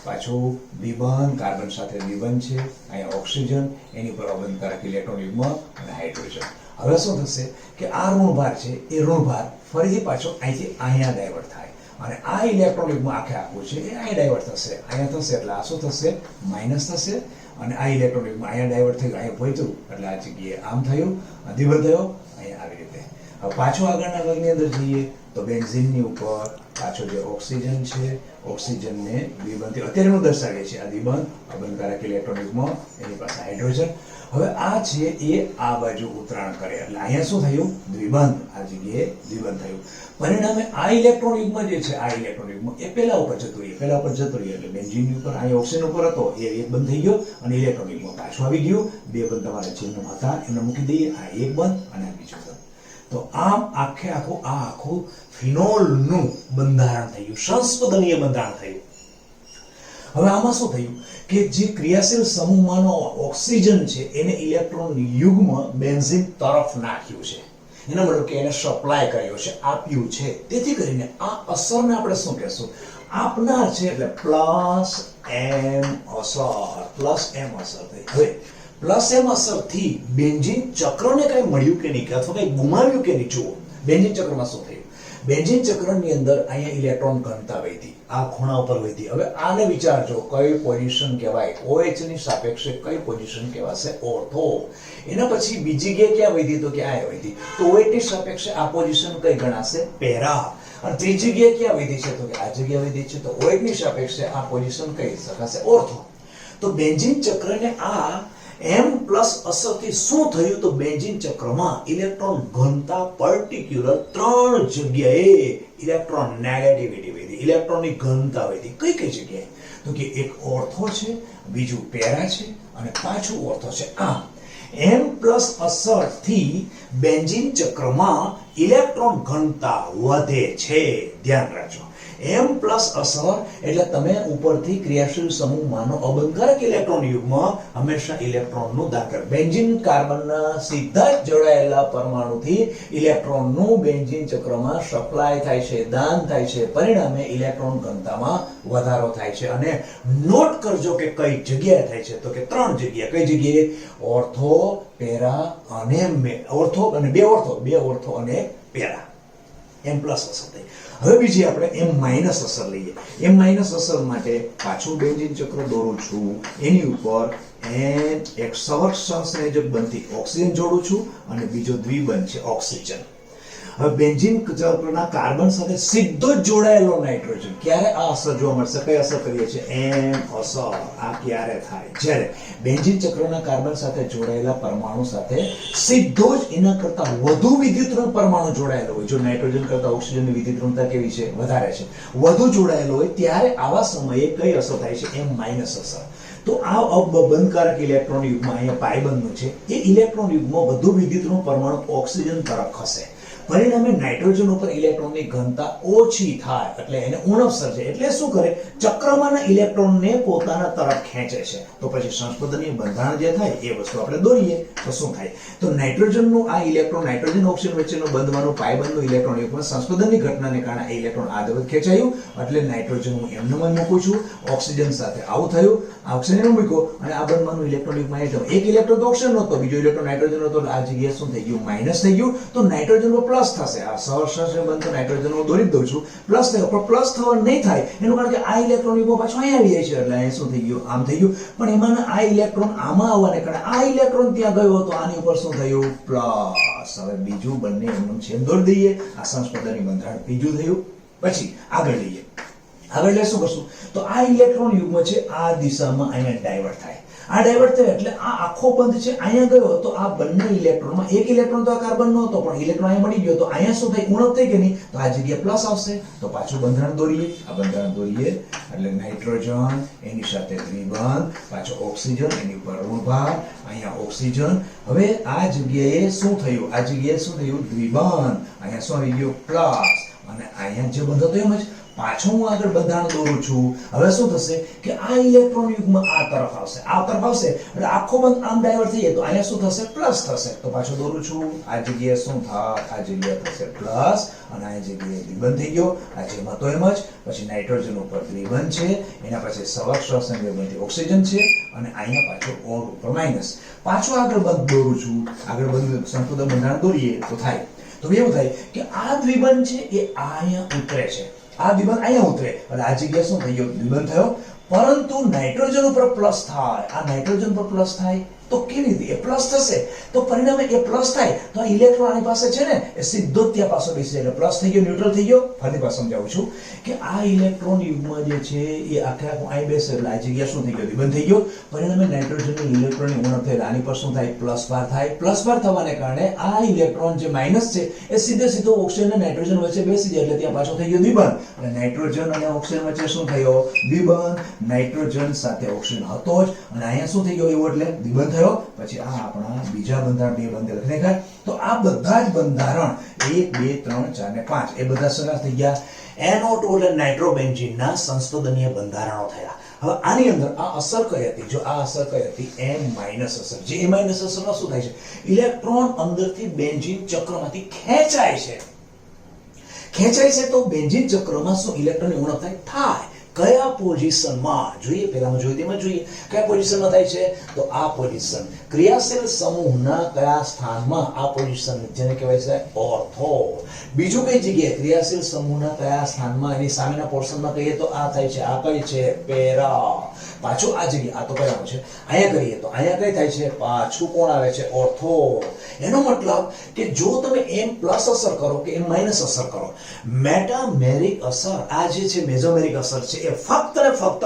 પાછું દ્વિબંધ, કાર્બન સાથે દ્વિબંધ છે. અહીંયા ઓક્સિજન, એની ઉપર અબંધકારક ઇલેક્ટ્રોન યુગ્મ અને હાઇડ્રોજન. હવે શું થશે કે આ ઋણભાર છે એ ઋણભાર ફરીથી પાછો અહીંથી અહીંયા ડાયવર્ટ થાય અને આ ઇલેક્ટ્રોન યુગ્મ આખું છે એ અહીંયા ડાયવર્ટ થશે. અહીંયા થશે એટલે આ શું થશે? માઇનસ થશે. અને આ ઇલેક્ટ્રોન યુગ્મ અહીંયા ડાયવર્ટ થયું, અહીંયા પહોંચ્યું એટલે આ જગ્યાએ આમ થયું, દ્વિબંધ થયો, અહીંયા આવી રીતે. હવે પાછો આગળના ભાગની અંદર જઈએ તો બેન્ઝીનની ઉપર પાછો જે ઓક્સિજન છે, ઓક્સિજનને દ્વિબંધથી અત્યારે હું દર્શાવીએ છીએ. આ દ્વિબંધ, અબંધકારક ઇલેક્ટ્રોન યુગ્મ, એની પાસે હાઇડ્રોજન. હવે આ છે એ આ બાજુ ઉતરાણ કરે એટલે અહીંયા શું થયું? દ્વિબંધ. આ જગ્યાએ દ્વિબંધ થયું. પરિણામે આ ઇલેક્ટ્રોન યુગ્મ જે છે, આ ઇલેક્ટ્રોન યુગ્મ એ પેલા ઉપર જતું રહ્યું. એટલે બેન્ઝીનની ઉપર અહીંયા ઓક્સિજન ઉપર હતો એ એક બંધ થઈ ગયો અને ઇલેક્ટ્રોન યુગ્મ પાછું આવી ગયું. બે બંધ તમારે જેમ હતા એમને મૂકી દઈએ. આ એક બંધ અને આ બીજું બંધ. તો આમ આખું ફિનોલનું બંધારણ થયું, સંસ્પંદનીય બંધારણ થયું. હવે આમાં શું થયું કે જે ક્રિયાશીલ સમૂહમાંનો ઓક્સિજન છે એને ઇલેક્ટ્રોન યુગ્મ બેન્ઝીન તરફ નાખ્યું છે. એનો મતલબ કે એને સપ્લાય કર્યો છે, આપ્યું છે. તેથી કરીને આ અસરને આપણે શું કહેશું? આપનાર છે એટલે પ્લસ એમ અસર થઈ. હવે પ્લસ એમ અસરથી બેન્ઝીન ચક્રને કઈ મળ્યું કે નહીં, અથવા કઈ ગુમાવ્યું કે નહીં? જુઓ બેન્ઝીન ચક્રમાં શું થયું. બેન્ઝીન ચક્રની અંદર અહીંયા ઇલેક્ટ્રોન ઘનતા વધી, આ ખૂણા ઉપર વધી. હવે આને વિચારજો કઈ પોઝિશન કહેવાય? OH ની સાપેક્ષે કઈ પોઝિશન કહેવાશે? ઓર્થો. એના પછી બીજી જગ્યાએ ક્યાં વધી? તો કે આ વધી. તો OH ની સાપેક્ષે આ પોઝિશન કઈ ગણાશે? પેરા. અને ત્રીજી જગ્યાએ ક્યાં વધી છે? તો કે આ જગ્યા વધી છે. તો OH ની સાપેક્ષે આ પોઝિશન કઈ શકાશે? ઓર્થો. તો બેન્ઝીન ચક્રને આ M પ્લસ અસરથી શું થયું? તો બેન્ઝીન ચક્રમાં ઇલેક્ટ્રોન ઘનતા પર્ટિક્યુલર 3 જગ્યાએ ઇલેક્ટ્રોન નેગેટિવિટી વધી, ઇલેક્ટ્રોનની ઘનતા વધી. કઈ જગ્યાએ? તો કે એક ઓર્થો છે, બીજું પેરા છે અને પાછું ઓર્થો છે. આમ M પ્લસ અસરથી બેન્ઝીન ચક્રમાં ઇલેક્ટ્રોન ઘનતા વધે છે. ધ્યાન રાખજો. M પ્લસ અસર એટલે તમે ઉપરથી ક્રિયાશીલ સમૂહમાંનો અબંધકારક ઇલેક્ટ્રોન યુગ્મ હંમેશા ઇલેક્ટ્રોનનું દાન કરે. બેન્ઝીન કાર્બનના સીધા જ જોડાયેલા પરમાણુથી ઇલેક્ટ્રોનનું બેન્ઝીન ચક્રમાં સપ્લાય થાય છે, દાન થાય છે. પરિણામે ઇલેક્ટ્રોન ઘનતામાં વધારો થાય છે. અને નોટ કરજો કે કઈ જગ્યાએ થાય છે? તો કે 3 જગ્યાએ. કઈ જગ્યાએ? ઓર્થો, પેરા અને બે ઓર્થો અને પેરા. M પ્લસ અસર થઈ. હવે બીજી આપણે M માઇનસ અસર લઈએ. M માઇનસ અસર માટે પાછું બેન્ઝીન ચક્ર દોરું છું. એની ઉપર એક સહસંયોજક બનતી ઓક્સિજન જોડું છું અને બીજો દ્વિબંધ છે ઓક્સિજન. હવે બેન્ઝીન ચક્રના કાર્બન સાથે સીધો જ જોડાયેલો નાઇટ્રોજન. ક્યારે આ અસર જોવા મળશે? કઈ અસર કરીએ છીએ? M અસર. આ ક્યારે થાય? જ્યારે બેન્ઝીન ચક્રના કાર્બન સાથે જોડાયેલા પરમાણુ સાથે સીધો જ એના કરતા વધુ વિદ્યુતઋણ પરમાણુ જોડાયેલો હોય. જો નાઇટ્રોજન કરતા ઓક્સિજનની વિદ્યુતઋણતા કેવી છે? વધારે છે. વધુ જોડાયેલો હોય ત્યારે આવા સમયે કઈ અસર થાય છે? M માઇનસ અસર. તો આ અબંધકારક ઇલેક્ટ્રોન યુગ્મ અહીંયા પાયબંધનું છે. એ ઇલેક્ટ્રોન યુગ્મ વધુ વિદ્યુતઋણ પરમાણુ ઓક્સિજન તરફ ખસે. પરિણામે નાઇટ્રોજન ઉપર ઇલેક્ટ્રોનની ઘનતા ઓછી થાય, એટલે એને ઉણપ સર્જે. એટલે શું કરે? ચક્રમાંના ઇલેક્ટ્રોનને પોતાના તરફ ખેંચે છે. તો પછી સંસ્પંદનીય બંધારણ જે થાય એ વસ્તુ આપણે દોરીએ તો શું થાય? તો નાઇટ્રોજનનું આ ઇલેક્ટ્રોન નાઇટ્રોજન ઓક્સિજન વચ્ચેનો બંધવાનું પાઈ બંધનું ઇલેક્ટ્રોન યુગ્મ સંસ્પંદનની ઘટનાને કારણે આ ઇલેક્ટ્રોન આ તરફ ખેંચાયું, એટલે નાઇટ્રોજન હું એમને મન મૂકું છું. ઓક્સિજન સાથે આવું થયું, આ ઓક્સિજન મૂક્યો અને આ બંધવાનું ઇલેક્ટ્રોન યુગ્મ એક ઇલેક્ટ્રોન તો ઓક્સિજન નહોતો, બીજો ઇલેક્ટ્રોન નાઇટ્રોજન હતો, આ જગ્યાએ શું થઈ ગયું? માઇનસ થઈ ગયું. તો નાઇટ્રોજન પર પ્લસ થશે. આ સહર્ષ બંધ નાઇટ્રોજન હું દોરી દઉં છું, પ્લસ થયો. પણ પ્લસ થવા નહીં થાય એનું કારણ કે આ ઇલેક્ટ્રોન યુગ્મ પાછો અહીંયા આવી જાય છે, એટલે અહીં શું થઈ ગયું? આમ થઈ ગયું. પણ એમાં આ ઇલેક્ટ્રોન આમાં આવવાને કારણે આ ઇલેક્ટ્રોન ત્યાં ગયો હતો, આની ઉપર શું થયું? પ્લસ. હવે બીજું બંને એમનું છેદ દોરી દઈએ. આ સંસ્પંદનની બંધારણ બીજું થયું. પછી આગળ લઈએ. આગળ એટલે શું કરશું? તો આ ઇલેક્ટ્રોન યુગ્મ છે આ દિશામાં અહીંયા ડાયવર્ટ થાય. આ ડાયવર્ટ થયો એટલે આ આખો બંધ છે અહીંયા ગયો, તો આ બંને ઇલેક્ટ્રોનમાં એક ઇલેક્ટ્રોન તો આ કાર્બન નો હતો, પણ ઇલેક્ટ્રોન અહીંયા મળી ગયો, તો અહીંયા શું થાય? ઉણપ થઈ કે નહીં? તો આ જગ્યાએ પ્લસ આવશે. તો પાછું બંધારણ દોરીએ. આ બંધારણ દોરીએ એટલે નાઇટ્રોજન એની સાથે દ્વિબંધ, પાછો ઓક્સિજન એની ઉપર ઋણભાર, અહીંયા ઓક્સિજન. હવે આ જગ્યાએ શું થયું? આ જગ્યાએ શું થયું? દ્વિબંધ. અહીંયા શું આવી ગયો? પ્લસ. અને અહીંયા જે બંધ હતો એમ જ પાછું હું આગળ બંધારણ દોરું છું. હવે શું થશે કે આ ઇલેક્ટ્રોન યુગ્મ આ તરફ આવશે, આ તરફ આવશે એટલે આખો બંધ આમ ડાયવર્ટ થઈ જાય, તો અહીંયા શું થશે? પ્લસ થશે. તો પાછું દોરું છું. આ જગ્યાએ શું થાય? આ જગ્યાએ થશે પ્લસ અને આ જગ્યાએ દ્વિબંધ થઈ ગયો. આ જેમ હતો એમ જ. પછી નાઇટ્રોજન ઉપર દ્વિબંધ છે, એના પછી સવર્ષ દ્વિબંધથી ઓક્સિજન છે અને અહીંયા પાછો ઓર ઉપર માઇનસ. પાછું આગળ બંધ દોરું છું. આગળ બંધ સંપૂર્ણ બંધારણ દોરીએ તો થાય. તો એવું થાય કે આ દ્વિબંધ છે એ અહીંયા ઉતરે છે, આ દ્વિબંધ અહીંયા ઉતરે એટલે આ જગ્યાએ શું થઈ ગયો? દ્વિબંધ થયો. પરંતુ નાઇટ્રોજન ઉપર પ્લસ થાય. આ નાઇટ્રોજન પર પ્લસ થાય તો કેવી રીતે? એ પ્લસ થશે. તો પરિણામે એ પ્લસ થાય તો આ ઇલેક્ટ્રોન આની પાસે છે ને એ સીધો જ ત્યાં પાછો બેસી જાય, એટલે પ્લસ થઈ ગયો, ન્યુટ્રલ થઈ ગયો. ફરી પાછું સમજાવું છું કે આ ઇલેક્ટ્રોન યુગ્મ જે છે એ આખે આખું અહીં બેસે એટલે આ જગ્યા શું થઈ ગયો? દ્વિબંધ થઈ ગયો. પરિણામે નાઇટ્રોજનની ઇલેક્ટ્રોનની ઉણપ થાય, આની પર શું થાય? પ્લસ બાર થાય. પ્લસ બાર થવાને કારણે આ ઇલેક્ટ્રોન જે માઇનસ છે એ સીધો ઓક્સિજન અને નાઇટ્રોજન વચ્ચે બેસી જાય, એટલે ત્યાં પાછો થઈ ગયો દ્વિબંધ. અને નાઇટ્રોજન અને ઓક્સિજન વચ્ચે શું થયો? દ્વિબંધ. નાઇટ્રોજન સાથે ઓક્સિજન હતો જ અને અહીંયા શું થઈ ગયો? એવું એટલે દ્વિબંધ થયો. પછી આ આપણા બીજા બંધારણ બે બંધ લખી નાખ્યા. તો આ બધા જ બંધારણ 1 2 3 4 ને 5 એ બધા સરા થઈ ગયા. NO2 એટલે નાઇટ્રોબેન્ઝીનના સંસ્પંદનીય બંધારણો થયા. હવે આની અંદર આ અસર કઈ હતી? જો આ અસર કઈ હતી? M- અસર. જે M- અસરમાં શું થાય છે? ઇલેક્ટ્રોન અંદરથી બેન્ઝીન ચક્રમાંથી ખેંચાય છે. ખેંચાય છે તો બેન્ઝીન ચક્રમાં શું ઇલેક્ટ્રોનની ઉણપ થાય? કયા પોઝિશનમાં? જોઈએ પહેલામાં જોઈએ તેમાં જોઈએ કયા પોઝિશનમાં થાય છે? તો આ પોઝિશન ક્રિયાશીલ સમૂહના કયા સ્થાનમાં? આ પોઝિશન જેને કહેવાય છે ઓર્થો. બીજું કઈ જગ્યાએ? ક્રિયાશીલ સમૂહના કયા સ્થાનમાં? એની સામેના પોર્શનમાં કહીએ તો આ થાય છે. આ કઈ છે? પેરા. પાછું આ જગ્યા આ તો પેરાનું છે. અહીંયા કહીએ તો અહીંયા કઈ થાય છે? પાછું કોણ આવે છે? ઓર્થો. એનો મતલબ કે જો તમે M+ અસર કરો કે M- અસર કરો, મેટામેરિક અસર આ જે છે મેસોમેરિક અસર છે એ ફક્ત ને ફક્ત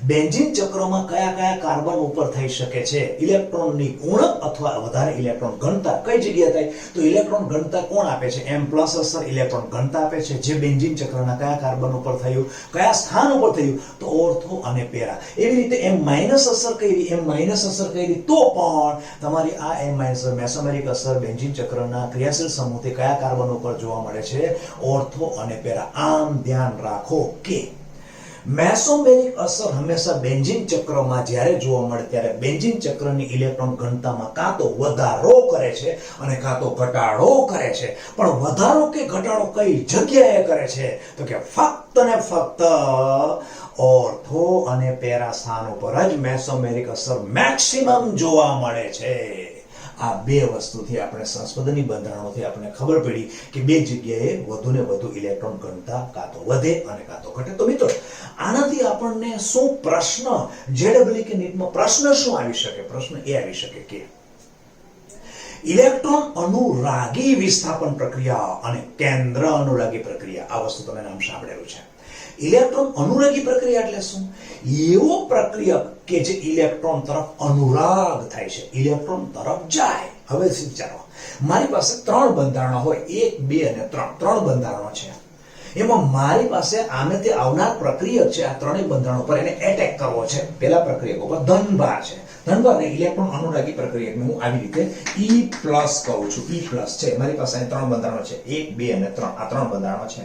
બેન્ઝીન ચક્રમાં કયા કયા કાર્બન ઉપર થઈ શકે છે? ઇલેક્ટ્રોનની ઉણપ અથવા વધારે ઇલેક્ટ્રોન ઘનતા કઈ જગ્યાએ થાય? તો ઇલેક્ટ્રોન ઘનતા કોણ આપે છે? M+ અસર ઇલેક્ટ્રોન ઘનતા આપે છે. જે બેન્ઝીન ચક્રના કયા કાર્બન ઉપર થયું? કયા સ્થાન ઉપર થયું? તો ઓર્થો અને પેરા. એવી રીતે M- અસર કરી, M- અસર કરી તો પણ તમારી આ M- મેસોમેરિક અસર બેન્ઝીન ચક્રના ક્રિયાશીલ સમૂહથી કયા કાર્બન ઉપર જોવા મળે છે? ઓર્થો અને પેરા. આમ ધ્યાન રાખો કે મેસોમેરિક અસર હંમેશા બેન્ઝીન ચક્રમાં જ્યારે જોવા મળે ત્યારે બેન્ઝીન ચક્રની ઇલેક્ટ્રોન ઘનતામાં કાં તો વધારો કરે છે અને કાં તો ઘટાડો કરે છે. પણ વધારો કે ઘટાડો કઈ જગ્યાએ કરે છે? તો કે ફક્ત ને ફક્ત ઓર્થો અને પેરા સ્થાન ઉપર જ મેસોમેરિક અસર મેક્સિમમ જોવા મળે છે. આ બે વસ્તુથી આપણે સંસ્પંદનની બંધારણોથી આપણે ખબર પડી કે બે જગ્યાએ વધુ ને વધુ ઇલેક્ટ્રોન ઘનતા કાં તો વધે અને કાં તો ઘટે. તો મિત્રો આનાથી આપણને શું પ્રશ્ન JEE કે નીટમાં પ્રશ્ન શું આવી શકે? પ્રશ્ન એ આવી શકે કે ઇલેક્ટ્રોન અનુરાગી વિસ્થાપન પ્રક્રિયા અને કેન્દ્ર અનુરાગી પ્રક્રિયા, આ વસ્તુ તમે નામ સાંભળેલું છે. ઇલેક્ટ્રોન અનુરાગી પ્રક્રિયા એટલે શું? એવો પ્રક્રિયા કે જે ઇલેક્ટ્રોન તરફ અનુરાગ થાય છે, ઇલેક્ટ્રોન તરફ જાય. હવે વિચારો, મારી પાસે 3 બંધારણો હોય, 1 2 અને 3 3 બંધારણો છે. એમાં મારી પાસે આમે તે આવનાર પ્રક્રિયક છે, આ ત્રણેય બંધારણો પર એને એટેક કરવો છે. પહેલા પ્રક્રિયક ઉપર ધનભાર છે ધનભારને ઇલેક્ટ્રોન અનુરાગી પ્રક્રિયાને હું આવી રીતે E+ કહું છું. E+ છે મારી પાસે અહીં 3 બંધારણો છે, 1 2 અને 3. આ 3 બંધારણો છે.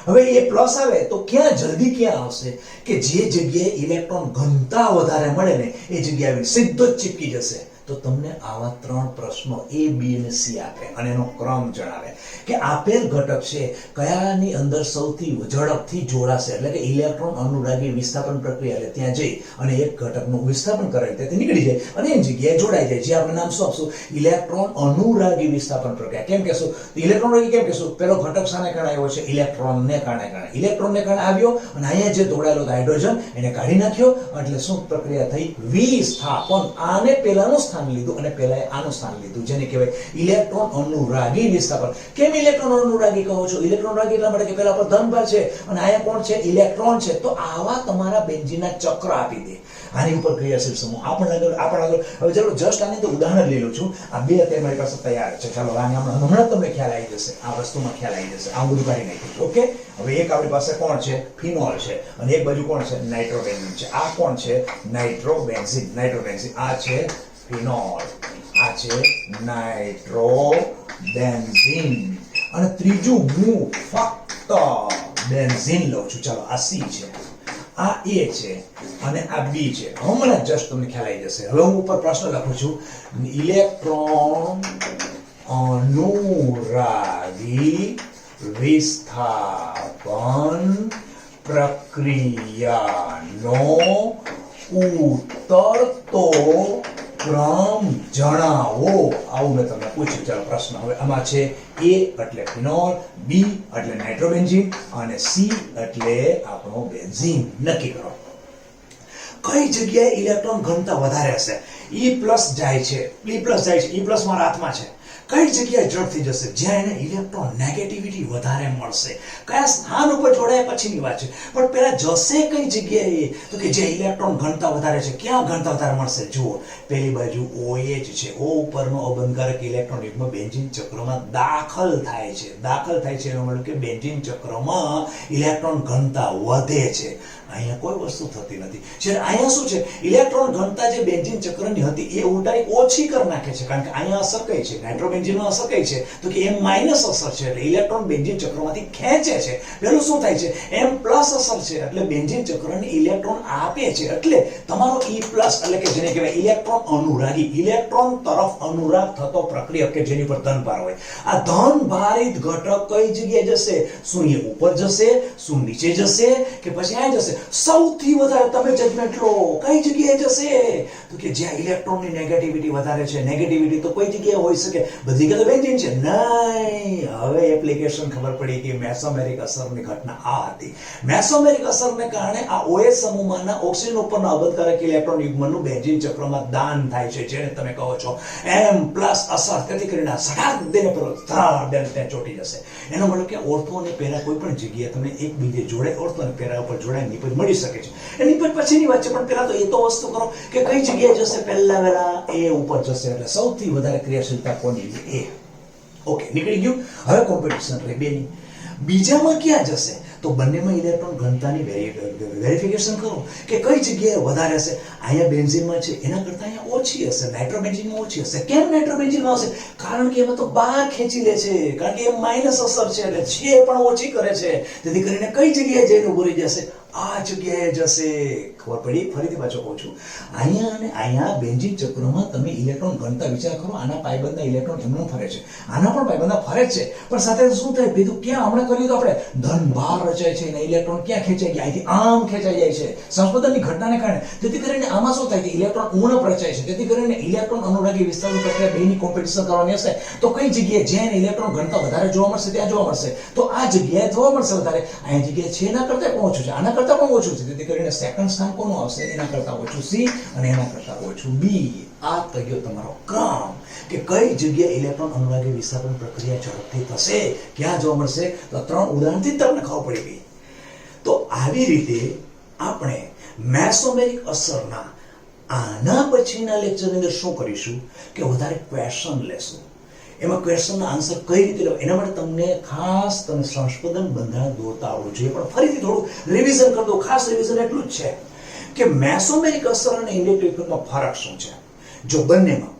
હવે એ પ્લસ આવે તો ક્યાં જલ્દી ક્યાં આવશે કે જે જગ્યાએ ઇલેક્ટ્રોન ઘનતા વધારે મળે ને એ જગ્યાએ આવીને સીધો જ ચીપકી જશે. તો તમને આવા 3 પ્રશ્નો A, B અને C આપે અને એનો ક્રમ જણાવે કે આપેલ ઘટક છે કયાની અંદર સૌથી ઝડપથી જોડાશે, એટલે કે ઇલેક્ટ્રોન અનુરાગી વિસ્થાપન પ્રક્રિયા, એટલે ત્યાં જઈ અને એક ઘટકનું વિસ્થાપન કરાવી ત્યાંથી નીકળી જાય અને એની જગ્યાએ જોડાઈ જાય. જે આપણે નામ શું આપશું? ઇલેક્ટ્રોન અનુરાગી વિસ્થાપન પ્રક્રિયા. કેમ કહેશું? ઇલેક્ટ્રોન અનુરાગી કેમ કહેશું? પેલો ઘટક શાને કારણે આવ્યો છે? ઇલેક્ટ્રોનને કારણે. ઇલેક્ટ્રોનને કારણે આવ્યો અને અહીંયા જે જોડાયેલો હાઇડ્રોજન એને કાઢી નાખ્યો એટલે શું પ્રક્રિયા થઈ? વિસ્થાપન. આને પેલાનું સ્થાન લીધું અને પેલાએ આનું સ્થાન લીધું, જેને કહેવાય ઇલેક્ટ્રોન અનુરાગી વિસ્થાપન. કેમ ઇલેક્ટ્રોન અનુરાગી કહો છો? ઇલેક્ટ્રોન અનુરાગી એટલા માટે કે પેલા પર ધનભાર છે અને અહીંયા કોણ છે? ઇલેક્ટ્રોન છે. તો આવા તમારા બેન્ઝીનના ચક્ર આપી દે. આની ઉપર ક્રિયાશીલ સમૂહ આપણે આગળ હવે ચાલો જસ્ટ આની તો ઉદાહરણ લઈ લઉં છું. આ બે અત્યારે મારી પાસે તૈયાર છે. ચાલો આને હમણાં તમને ખ્યાલ આવી જશે, આ વસ્તુમાં ખ્યાલ આવી જશે. આ બધું કાઢી નાખ્યું. ઓકે, હવે એક આપણી પાસે કોણ છે? ફિનોલ છે અને એક બાજુ કોણ છે? નાઇટ્રોબેન્ઝીન છે. આ કોણ છે? નાઇટ્રોબેન્ઝીન. આ છે ફિનોલ, આ છે નાઇટ્રોબેન્ઝીન અને ત્રીજું હું ફક્ત બેન્ઝીન લઉં છું. ચાલો આ C છે, આ A છે અને આ B છે. હમણાં જસ્ટ તમને ખ્યાલ આવી જશે. હવે હું ઉપર પ્રશ્ન લખું છું, ઇલેક્ટ્રોન અનુરાગી વિસ્થાપન પ્રક્રિયાનો ઉતરતો ક્રમ જણાવો. આવું મેં તમને પૂછ્યું. ચાલો પ્રશ્ન હવે આમાં છે A એટલે ફિનોલ, B એટલે નાઇટ્રોબેન્ઝીન અને C એટલે આપણો બેન્ઝીન. નક્કી કરો કઈ જગ્યાએ ઇલેક્ટ્રોન ઘનતા વધારે હશે. E+ જાય છે, E+ જાય છે, E+ મારા હાથમાં છે. કઈ જગ્યાએ ઝડપથી જશે? જ્યાં એને ઇલેક્ટ્રોન નેગેટિવિટી વધારે મળશે. કયા સ્થાન ઉપર જોડાય પછીની વાત છે, પણ પેલા જશે કઈ જગ્યાએ? તો કે જે ઇલેક્ટ્રોન ઘનતા વધારે છે. ક્યાં ઘનતા વધારે મળશે? જુઓ, પેલી બાજુ OH છે, O ઉપરનો અબંધકારક ઇલેક્ટ્રોન યુગ્મ બેન્ઝીન ચક્રમાં દાખલ થાય છે. એનો મતલબ કે બેન્ઝીન ચક્રમાં ઇલેક્ટ્રોન ઘનતા વધે છે. અહીંયા કોઈ વસ્તુ થતી નથી. જ્યારે અહીંયા શું છે? ઇલેક્ટ્રોન ઘનતા જે બેન્ઝીન ચક્રની હતી એ ઉલટાની ઓછી કરી નાખે છે. કારણ કે અહીંયા અસર કઈ છે? નાઇટ્રોબેન્ઝીનમાં અસર કઈ છે? તો કે M- અસર છે. એટલે ઇલેક્ટ્રોન બેન્ઝીન ચક્રમાંથી ખેંચે છે. પેલું શું થાય છે? M+ અસર છે. એટલે બેન્ઝીન ચક્રને ઇલેક્ટ્રોન આપે છે. એટલે તમારો E+ એટલે કે જેને કહેવાય ઇલેક્ટ્રોન અનુરાગી, ઇલેક્ટ્રોન તરફ અનુરાગ થતો પ્રક્રિયા કે જેની પર ધનભાર હોય. આ ધનભારિત ઘટક કઈ જગ્યાએ જશે? શું એ ઉપર જશે? શું નીચે જશે? કે પછી આ જશે? સૌથી વધારે તમે જજમેન્ટ લો. કઈ જગ્યાએ જશે? તો કે જ્યાં ઇલેક્ટ્રોનની નેગેટિવિટી વધારે છે. નેગેટિવિટી તો કઈ જગ્યાએ હોઈ શકે? બધી જગ્યાએ બેન્ઝીન છે. નહીં. હવે એપ્લિકેશન ખબર પડી કે મેસોમેરિક અસરની ઘટના આ હતી. મેસોમેરિક અસરને કારણે આ OH સમૂહમાંના ઓક્સિજન ઉપરના અબંધકારક ઇલેક્ટ્રોન યુગ્મનું બેન્ઝીન ચક્રમાં દાન થાય છે, જેને તમે કહો છો M+ અસર. તેથી કરીને સટાક દેને પેલો ત્યાં ચોટી જશે. એનો મતલબ કે ઓર્થો અને પેરા કોઈ પણ જગ્યાએ તમે એક બીજે જોડે ઓર્થો અને પેરા ઉપર જોડાય નિપજ મળી શકે છે. એની પછીની વાત છે, પણ પેલા તો એ તો વસ્તુ કરો કે કઈ જગ્યાએ જશે? પહેલા A ઉપર જશે. એટલે સૌથી વધારે ક્રિયાશીલતા કોની? A. ઓકે, નીકળી ગયું. હવે કોમ્પિટિશન રહી બેની. બીજામાં ક્યાં જશે? તો બંનેમાં ઇલેક્ટ્રોન ઘનતાની વેરિફિકેશન કરો કે કઈ જગ્યાએ વધારે હશે. અહીંયા બેન્ઝીનમાં છે એના કરતા અહીંયા ઓછી હશે. નાઇટ્રોબેન્ઝીનમાં ઓછી હશે. કેમ નાઇટ્રોબેન્ઝીનમાં હશે? કારણ કે એમાં તો બહાર ખેંચી લે છે. કારણ કે એ માઇનસ અસર છે એટલે છે પણ ઓછી કરે છે. તેથી કરીને કઈ જગ્યાએ જઈને ઉભો રહી જશે? આ જગ્યાએ જશે. ખબર પડી? ફરીથી પાછો કહું છું, અહીંયા અને અહીંયા બેન્ઝીન ચક્રમાં તમે ઇલેક્ટ્રોન ઘનતા વિચાર કરો. આના પાયબંધના ઇલેક્ટ્રોન એમનું ફરે છે, આના પણ પાયબંધના ફરે જ છે, પણ સાથે શું થાય? ભેદું ક્યાં હમણાં કર્યું તો આપણે ધનભાર રચાય છે અને ઇલેક્ટ્રોન ક્યાં ખેંચાઈ ગયા? અહીંથી આમ ખેંચાઈ જાય છે સંસ્પંદનની ઘટનાને કારણે. તેથી કરીને આમાં શું થાય કે ઇલેક્ટ્રોન ઉણપ રચાય છે. તેથી કરીને ઇલેક્ટ્રોન અનુરાગી વિસ્તારની પ્રક્રિયા બેની કોમ્પિટિશન કરવાની હશે તો કઈ જગ્યાએ જ્યાં ઇલેક્ટ્રોન ઘનતા વધારે જોવા મળશે ત્યાં જોવા મળશે. તો આ જગ્યાએ જોવા મળશે વધારે. અહીંયા જગ્યાએ છે એના કરતા પણ ઓછું છે, આના કરતા પણ ઓછું છે. તેથી કરીને સેકન્ડ સ્થાન કોનું આવશે? એના કરતા ઓછું C અને એના કરતા ઓછું B. આ થયો તમારો ક્રમ કે કઈ જગ્યાએ ઇલેક્ટ્રોન અનુરાગી વિસ્થાપન પ્રક્રિયા ઝડપથી થશે, ક્યાં જોવા મળશે. તો 3 ઉદાહરણથી તમને ખબર પડી ગઈ. તો આવી રીતે આપણે મેસોમેરિક અસરના આના પછીના લેક્ચરની અંદર શું કરીશું કે વધારે ક્વેશ્ચન લેશું. એમાં ક્વેશ્ચનના આન્સર કઈ રીતે લેવા એના માટે તમને ખાસ તમે સંસ્પંદન બંધારણ દોરતા આવડવું જોઈએ. પણ ફરીથી થોડું રિવિઝન કરી દો. ખાસ રિવિઝન એટલું જ છે કે મેસોમેરિક અસર અને ઇલેક્ટ્રિક ઇફેક્ટમાં ફરક શું છે. જો બંનેમાં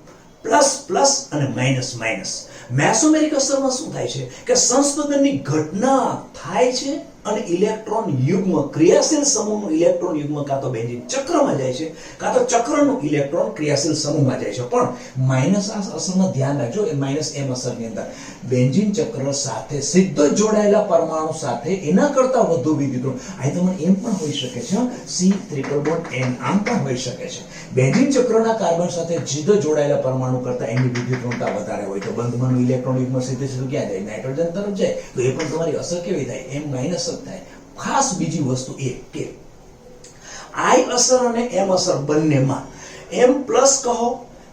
પ્લસ પ્લસ અને માઇનસ માઇનસ, મેસોમેરિક અસરમાં શું થાય છે કે સંસ્પંદનની ઘટના થાય છે અને ઇલેક્ટ્રોન યુગ્મ, ક્રિયાશીલ સમૂહનું ઇલેક્ટ્રોન યુગ્મ કાં તો બેન્ઝીન ચક્રમાં જાય છે, કાં તો ચક્રનું ઇલેક્ટ્રોન ક્રિયાશીલ સમૂહમાં જાય છે. પણ માઇનસ અસરમાં ધ્યાન રાખજો, એ માઇનસ એમ અસરની અંદર બેન્ઝીન ચક્ર સાથે સીધો જોડાયેલા પરમાણુ સાથે એના કરતા વધુ વિદ્યુતઋણ, આ તમને એમ પણ હોઈ શકે છે C ટ્રિપલ બોન્ડ N, આમ પણ હોઈ શકે છે. બેન્ઝીન ચક્રના કાર્બન સાથે સીધો જોડાયેલા પરમાણુ કરતા એની વિદ્યુતઋણતા વધારે હોય તો બંધમાંનું ઇલેક્ટ્રોન યુગ્મ સીધે સીધું ક્યાં જાય? નાઇટ્રોજન તરફ જાય. તો એ પણ તમારી અસર કેવી થાય? એમ માઇનસ થાય. ખાસ બીજી વસ્તુ એ કે I અસર અને M અસર બંનેમાં M પ્લસ કહો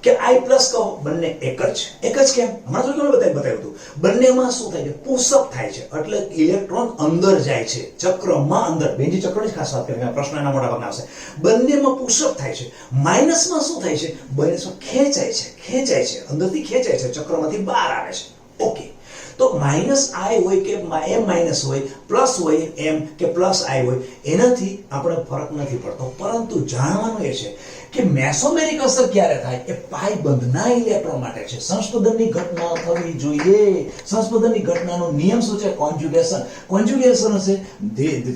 કે I પ્લસ કહો, બંને એક જ કેમ? હમણાં તો કેવું બતાવ્યું હતું, બંનેમાં શું થાય છે? પુશઅપ થાય છે, એટલે ઇલેક્ટ્રોન અંદર જાય છે ચક્રમાં અંદર. બેન્ઝીન ચક્રની ખાસ વાત કરીએ, પ્રશ્ન એના મોટા ભાગના આવશે. બંનેમાં પુશઅપ થાય છે. માઇનસમાં શું થાય છે? બંનેમાં ખેંચાય છે, અંદરથી ખેંચાય છે, ચક્રમાંથી બહાર આવે છે. ઓકે, તો માઇનસ I હોય કે M માઇનસ હોય, પ્લસ હોય M કે પ્લસ I હોય, એનાથી આપણે ફરક નથી પડતો. પરંતુ જાણવાનું એ છે કે મેસોમેરિક અસર ક્યારે થાય? એ પાઈ બંધના ઇલેક્ટ્રોન માટે છે. સંસ્પંદનની ઘટના થવી જોઈએ. સંસ્પંદનની ઘટનાનો નિયમ શું છે? કોન્જ્યુગેશન હશે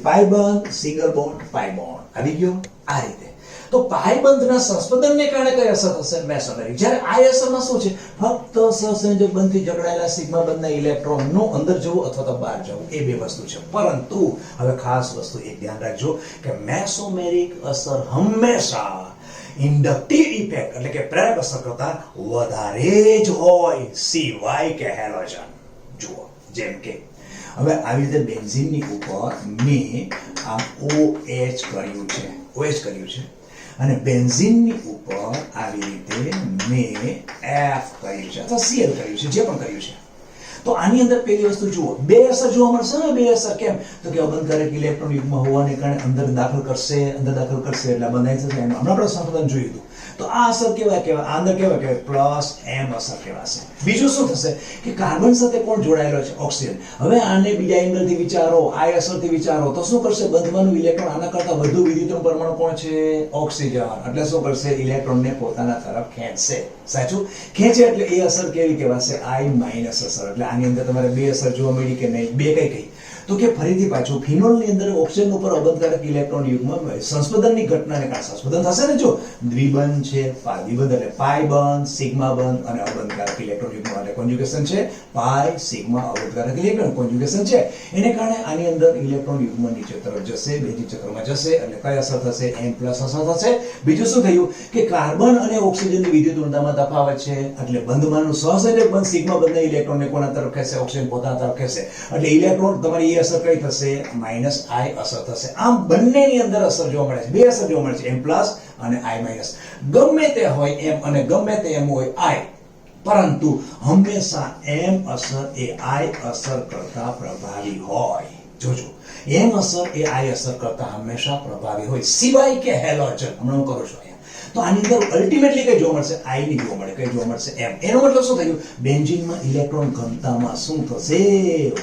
પાઈ બંધ, સિંગલ બોન્ડ, પાઈ બોન્ડ. આવી ગયો આ રીતે. તો પાઈ બંધના સંસ્પંદનને કારણે કઈ અસર થશે? મેસોમેરિક. જ્યારે I અસરમાં શું છે? ફક્ત સહસંયોજક બંધથી જકડાયેલા સિગ્મા બંધના ઇલેક્ટ્રોનનું અંદર જવું અથવા તો બહાર જવું, એ બે વસ્તુ છે. પરંતુ હવે ખાસ વસ્તુ એક ધ્યાન રાખજો કે મેસોમેરિક અસર હંમેશા ઇન્ડક્ટિવ ઇફેક્ટ એટલે કે પ્રેરક અસર કરતા વધારે જ હોય, સિવાય કે હેલોજન. જુઓ, જેમ કે હવે આવી રીતે બેન્ઝીનની ઉપર મેં આ OH કર્યું છે અને બેન્ઝીનની ઉપર આવી રીતે મેં F કર્યું છે અથવા Cl કર્યું છે, જે પણ કર્યું છે. તો આની અંદર પહેલી વસ્તુ જુઓ, બે અસર જોવા મળશે ને. બે અસર કેમ? તો કે અબંધકારક ઇલેક્ટ્રોન યુગ્મ હોવાને કારણે અંદર દાખલ કરશે એટલે બંધાઈ થશે. હમણાં આપણે સંશોધન જોયું હતું. તો આ અસર કેવાય આ અંદર કેવાય પ્લસ M અસર કહેવાશે. બીજું શું થશે કે કાર્બન સાથે કોણ જોડાયેલો છે? ઓક્સિજન. હવે આને બીજા એંગલથી વિચારો, I અસરથી વિચારો તો શું કરશે? બંધમાંનું ઇલેક્ટ્રોન આના કરતા વધુ વિદ્યુતઋણ પરમાણુ કોણ છે? ઓક્સિજન. એટલે શું કરશે? ઇલેક્ટ્રોનને પોતાના તરફ ખેંચશે. સાચું? ખેંચે એટલે એ અસર કેવી કહેવાશે? I માઇનસ અસર. એટલે આની અંદર તમારે બે અસર જોવા મળી કે નહીં? બે કઈ? તો કે ફરીથી પાછું ફિનોલની અંદર ઓક્સિજન ઉપર અબંધકારક ઇલેક્ટ્રોન યુગ્મ સંસ્પંદનની ઘટનાને કારણે સંસ્પંદન થશે ને. જો દ્વિબંધ છે, દ્વિબંધ એટલે પાઈ બંધ, સિગ્મા બંધ અને અબંધકારક ઇલેક્ટ્રોન યુગ્મ એટલે કોન્જ્યુગેશન છે. પાઈ સિગ્મા અબંધકારક ઇલેક્ટ્રોન કોન્જ્યુગેશન છે. એને કારણે આની અંદર ઇલેક્ટ્રોન યુગ્મ નીચે તરફ જશે, બેન્ઝીન ચક્રમાં જશે એટલે કઈ અસર થશે? M પ્લસ અસર થશે. બીજું શું થયું કે કાર્બન અને ઓક્સિજનની વિદ્યુતઋણતામાં તફાવત છે એટલે બંધમાંનું સહસંયોજક બંધ સિગ્મા બંધના ઇલેક્ટ્રોનને કોના તરફ ખેંચશે? ઓક્સિજન પોતાના તરફ ખેંચશે. એટલે ઇલેક્ટ્રોન તમારી અસર કઈ થશે? માઇનસ I અસર થશે. આમ બંનેની અંદર અસર જોવા મળે છે, બે અસર જોવા મળે છે, M પ્લસ અને I માઇનસ. ગમે તે હોય M અને ગમે તે M હોય I, પરંતુ હંમેશા M અસર એ I અસર કરતા પ્રભાવી હોય. જોજો, M અસર એ I અસર કરતા હંમેશા પ્રભાવી હોય, સિવાય કે હેલોજન. હમણાં હું કરું છું અહીંયા. તો આની અંદર અલ્ટિમેટલી કઈ જોવા મળશે? I ની જોવા મળે. કઈ જોવા મળશે? M. એનો મતલબ શું થયું? બેન્ઝીનમાં ઇલેક્ટ્રોન ઘનતામાં શું થશે?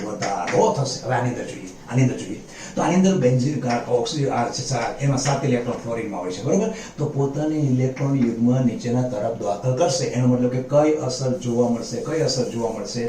વધારો થશે. હવે આની અંદર જોઈએ. તો આની અંદર બેન્ઝીન ઓક્સિજન એમાં 7 ઇલેક્ટ્રોન ફ્લોરિનમાં હોય છે, બરોબર? તો પોતાની ઇલેક્ટ્રોન યુગ્મ નીચેના તરફ દાખલ કરશે. એનો મતલબ કે કઈ અસર જોવા મળશે?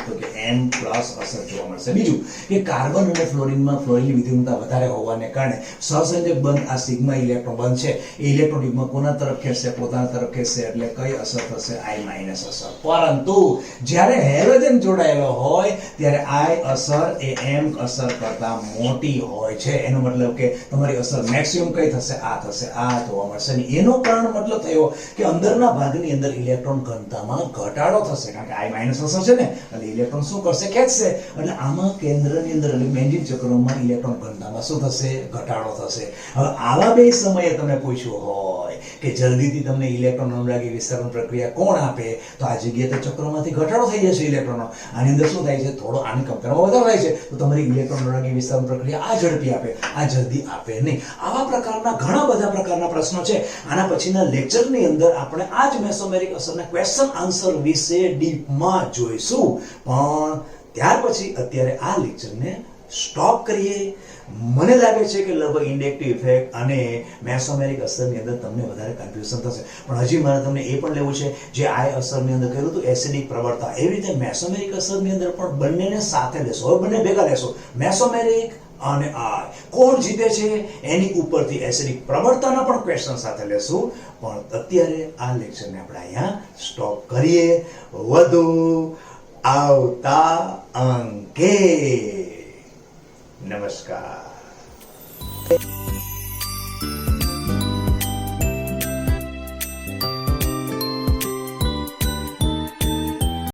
તો કે M પ્લસ અસર જોવા મળશે. બીજું કે કાર્બન અને ફ્લોરિનમાં ફ્લોરિનની વિદ્યુતઋણતા વધારે હોવાને કારણે સહસંયોજક બંધ આ સિગ્મા ઇલેક્ટ્રોન બંધ છે, એ ઇલેક્ટ્રોન યુગ્મ કોના તરફ ખેંચશે? પોતાના તરફ ખેંચશે. એટલે કઈ અસર થશે? I માઇનસ અસર. પરંતુ જ્યારે હેલોજન જોડાયેલો હોય ત્યારે I અસર એ M અસર કરતા મોટી હોય છે. એનો મતલબ કે તમારી અસર મેક્સિમમ કઈ થશે? આ થશે. આ જોવા મળશે. અને એનો કારણ મતલબ થયો કે અંદરના ભાગની અંદર ઇલેક્ટ્રોન ઘનતામાં ઘટાડો થશે, કારણ કે I માઇનસ અસર છે ને, એટલે ઇલેક્ટ્રોન શું કરશે? ખેંચશે. એટલે આમાં કેન્દ્રની અંદર એટલે બેન્ઝીન ચક્રમાં ઇલેક્ટ્રોન ઘનતામાં શું થશે? ઘટાડો થશે. હવે આવા બે સમયે તમને પૂછ્યું હોય કે જલ્દીથી તમને ઇલેક્ટ્રોન અનુરાગી વિસ્તરણ પ્રક્રિયા કોણ આપે? તો આ જગ્યાએ તો ચક્રમાંથી ઘટાડો થઈ જશે ઇલેક્ટ્રોનનો. આની અંદર શું થાય છે? થોડો આની કમ્પેરમાં વધારો થાય છે. તો તમારી ઇલેક્ટ્રોન અનુરાગી વિસ્તરણ પ્રક્રિયા આ ઝડપી આપે, આ જલ્દી આપે નહીં. આવા પ્રકારના ઘણા બધા પ્રકારના પ્રશ્નો છે. આના પછીના લેક્ચરની અંદર આપણે આ જ મેસોમેરિક અસરના ક્વેશ્ચન આન્સર વિશે ડીપમાં જોઈશું. પણ ત્યાર પછી અત્યારે આ લેક્ચરને સ્ટોપ કરીએ. મને લાગે છે કે લગભગ ઇન્ડક્ટિવ ઇફેક્ટ અને મેસોમેરિક અસરની અંદર તમને વધારે કન્ફ્યુઝન થશે, પણ હજી મારે તમને એ પણ લેવું છે જે આ અસરની અંદર કહ્યું હતું એસિડિક પ્રબળતા, એવી રીતે મેસોમેરિક અસરની અંદર પણ બંનેને સાથે લેશો. હવે બંને ભેગા લેશો, મેસોમેરિક અને આ કોણ જીતે છે એની ઉપરથી એસિડિક પ્રબળતાના પણ ક્વેશ્ચન સાથે લેશું. પણ અત્યારે આ લેક્ચરને આપણે અહીંયા સ્ટોપ કરીએ. વધુ આવતા અંકે. નમસ્કાર.